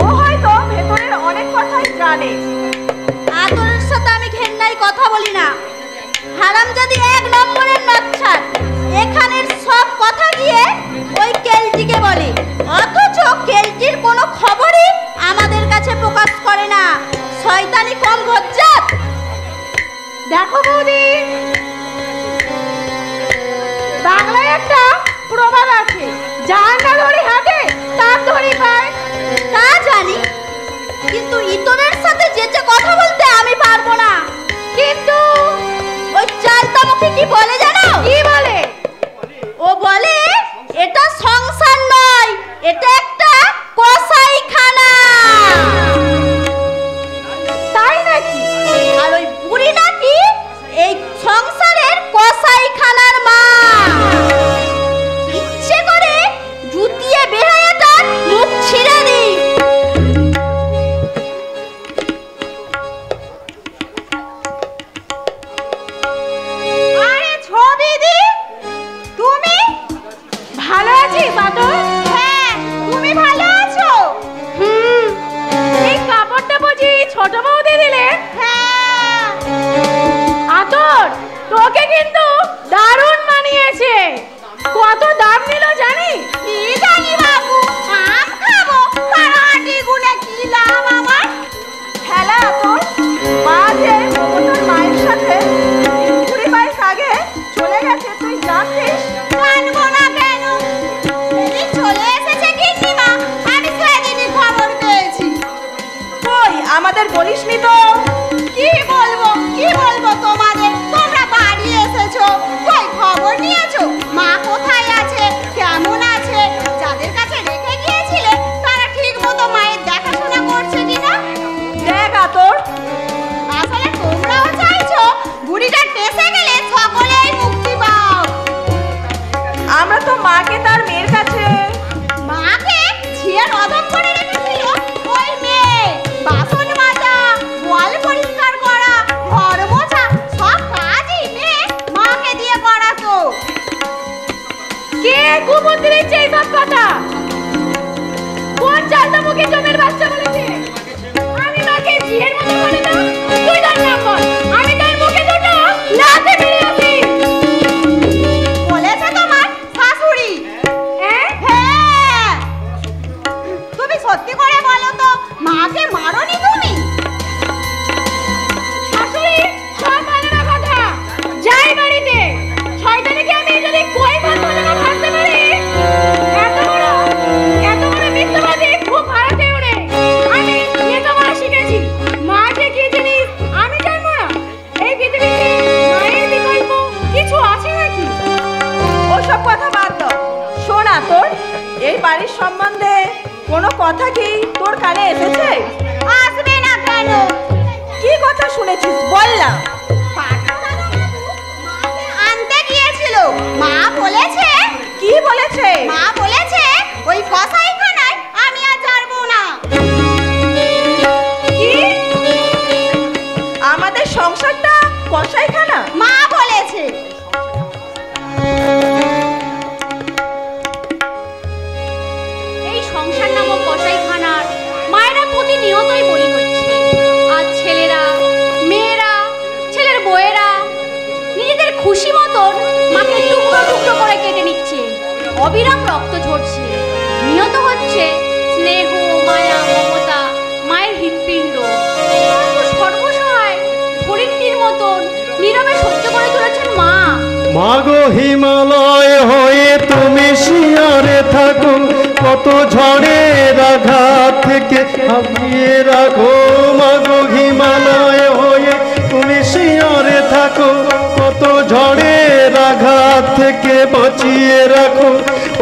ও হয়তো ভেতরের অনেক কথাই জানে। আতরের সাথে আমি ঘেন্নাই কথা বলি না। হারামজাদি 1 নম্বরের নচ্ছার, এখানের সব কথা গিয়ে ওই কেলটিকে বলে, অথচ কেলটির কোনো খবরই আমাদের কাছে প্রকাশ করে না। শয়তানি কম বজ্জাত। দেখো বৌদি, বাংলায় একটা প্রবাদ আছে, যার না ধরি হাতে তার ধরি পায়। তা জানি, কিন্তু ইতরের সাথে যেচে কথা বলতে আমি পারবো না। কিন্তু ওই চালতামুখী কি বলে জানো? কি বলে? ও বলে এটা সংসার নয়, এটা একটা কসাইখানা। তাই নাকি? আর ওই বুড়ি নাকি এই সংসারের কসাইখানার মা। ইচ্ছে করে জুতিয়ে বেহায়াটার মুখ ছিঁড়ে দিই। আরে ছবি দি, তুমি ভালো আছিস? হ্যাঁ, তুমি ভালো আছো? এই কাপড়টা বুঝি ছোট বৌদি দিলে? হ্যাঁ। আতর তোকে কিন্তু দারুণ মানিয়েছে। কত দাম নিল জানিস? কি জানি বাবু, আম খাবো তার আটি গুনে কি লাভ আমার? খেলা তোর মা যে তোর মায়ের সাথে 20 বাইশ আগে চলে গেছে, তুই জানিস? জানবো না কেন? সেদিন চলে এসেছে গিন্নিমা, আমি সেদিনই খবর পেয়েছি। কই আমাদের বলিসনি তো? কি বলবো কে কুবুদ্ধি দিচ্ছে এইসব কথা? কোন চালতা মুখে জমের বাচ্চা বলেছে? আমি মাকে জিয়ের মতো বলি না? তুই তার নাম বল, আমি তার মুখে দুটো লাথি মেরে আসি। বলেছে তোমার শাশুড়ি? হ্যাঁ, তুমি সত্যি করে বলো তো, মাকে মারোনি তুমি? শাশুড়ি সব মানে না কথা। যাই বাড়িতে, শয়তানিকে আমি যদি কই ভাত বলে না ভাবতে পারি, এত বড় মিথ্যাবাদী খুব ভাড়াতে ওরে। আমি লেখাপড়া শিখেছি, মাকে কি জিনিস আমি জানবো না? এই পৃথিবীতে মায়ের বিকল্প কিছু আছে নাকি? ওসব কথা বাদ দাও। শোনা, তোর এই বাড়ির সম্বন্ধে কোনো কথা কি তোর কানে এসেছে? আসবে না কেন? কি কথা শুনেছিস বল না। আনতে গিয়েছিল, মা বলেছে। কি বলেছে? মা বলেছে ওই কসাইখানায় আমি আর যাবো না। কি? আমাদের সংসারটা কসাইখানা? মা বলেছে। এই সংসার নামক কসাইখানার মায়েরা প্রতিনিয়তই বলি হচ্ছে। আর ছেলেরা, মেয়েরা, ছেলের বউয়েরা নিজেদের খুশি মতন মাকে টুকরো টুকরো করে কেটে নিচ্ছে। অবিরাম রক্ত ঝরছে, নিহত হচ্ছে স্নেহ, মায়া, মমতা, মায়ের হৃৎপিণ্ড। সর্বসহায় হরিণীর মতন নীরবে সহ্য করে চলেছেন মা। মাগো হিমালয় হয়ে তুমি শিয়ারে থাকো, কত ঝড়ের আঘাত থেকে হাবিয়ে রাখো। মাগো হিমালয় হয়ে তুমি শিয়ারে থাকো, কত ঝড়ের আঘাত থেকে বাঁচিয়ে রাখো।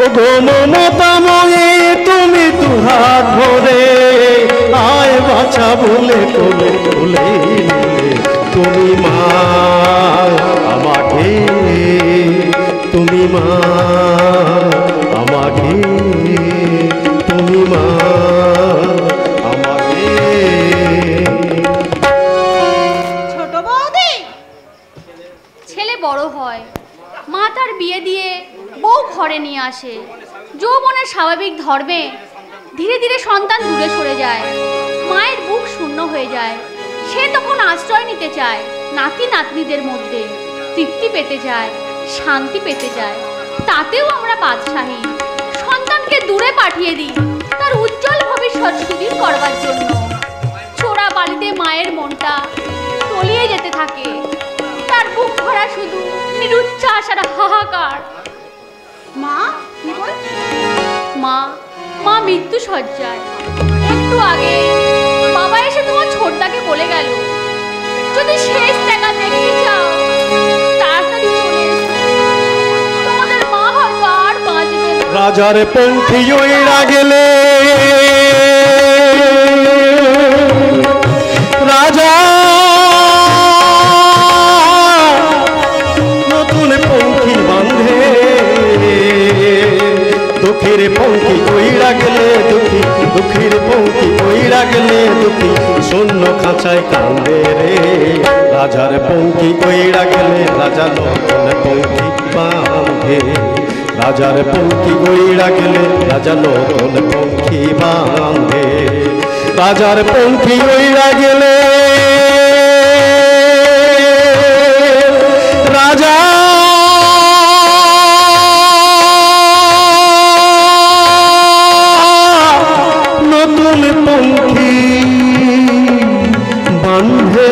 ও গো মমতাময়ী তুমি দুহাত ভরে আয় বাছা বলে কোলে কোলে নিলে। তুমি মা আমাকে, তুমি মা আমাকে, তুমি মা আমাকে। ছোট বৌদি, ছেলে বড় হয়, মা তার বিয়ে দিয়ে বউ ঘরে নিয়ে আসে। যৌবনের স্বাভাবিক ধর্মে ধীরে ধীরে সন্তান দূরে সরে যায়, মায়ের বুক শূন্য হয়ে যায়। সে তখন আশ্রয় নিতে চায় নাতি নাতনিদের মধ্যে, তৃপ্তি পেতে যায়, শান্তি পেতে যায়। তাতেও আমরা বাদশাহী। সন্তানকে দূরে পাঠিয়ে দিই তার উজ্জ্বল ভবিষ্যৎ সুদীর করবার জন্য। চোরা বালিতে মায়ের মনটা তলিয়ে যেতে থাকে, তার বুক ভরা শুধু নিরুচ্ছ্বাস আর হাহাকার। মা কি বলছে? মা মৃত্যু সজ্জায়। একটু আগে বাবা এসে তোমার ছোটদাকে বলে গেল, যদি শেষ দেখা দেখতে চাও তাড়াতাড়ি চলে এসো, তোমাদের মা হয়তো আর বাঁচবে না। রাজার পঙ্খী ওইরা গেলে রাজা নতুন পঙ্খী বাঁধে। দুঃখের পঙ্খী ওইরা গেলে দুঃখী, দুঃখের পঙ্খী ওইরা গেলে দুঃখী শূন্য খাঁচায় কান্দে রে। রাজার পঙ্খী ওইরা গেলে রাজা নতুন পঙ্খী বাঁধে। রাজার পঙ্খী ওইরা গেলে রাজা নতুন পঙ্খী বাঁধে। রাজার পঙ্খী ওইরা গেলে রাজা নতুন পঙ্খী বাঁধে।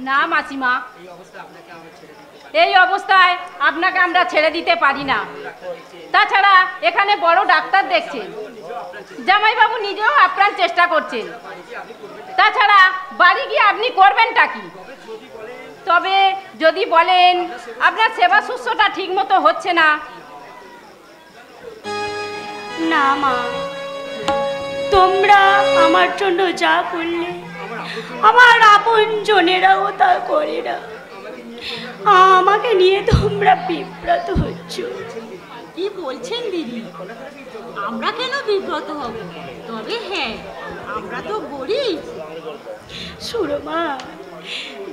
না মাসিমা, এই অবস্থায় আপনাকে আমরা ছেড়ে দিতে পারি না। তাছাড়া এখানে বড় ডাক্তার দেখছেন, জামাইবাবু নিজেও আপ্রাণ চেষ্টা করছেন। তাছাড়া বাড়ি গিয়ে আপনি করবেনটা কি? তবে যদি বলেন আপনার সেবা শুশ্রূষাটা ঠিক মতো হচ্ছে না। না মা, তোমরা আমার জন্য যা করলে আমার আপন জনেরাও তা করে না। আমাকে নিয়ে তোমরা বিব্রত হচ্ছ। কি বলছেন দিদি? আমরা কেন বিব্রত হব? তবে হ্যাঁ, আমরা তো গরিব। সুরমা,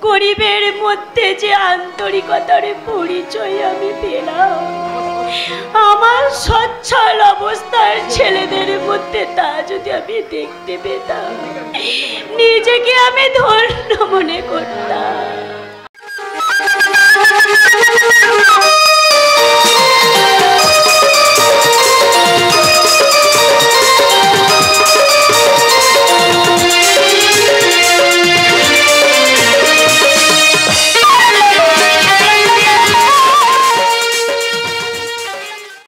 গরিবের মধ্যে যে আন্তরিকতার পরিচয় আমি পেলাম, আমার সচ্ছল অবস্থার ছেলেদের মধ্যে তা যদি আমি দেখতে পেতাম, নিজেকে আমি ধন্য মনে করতাম।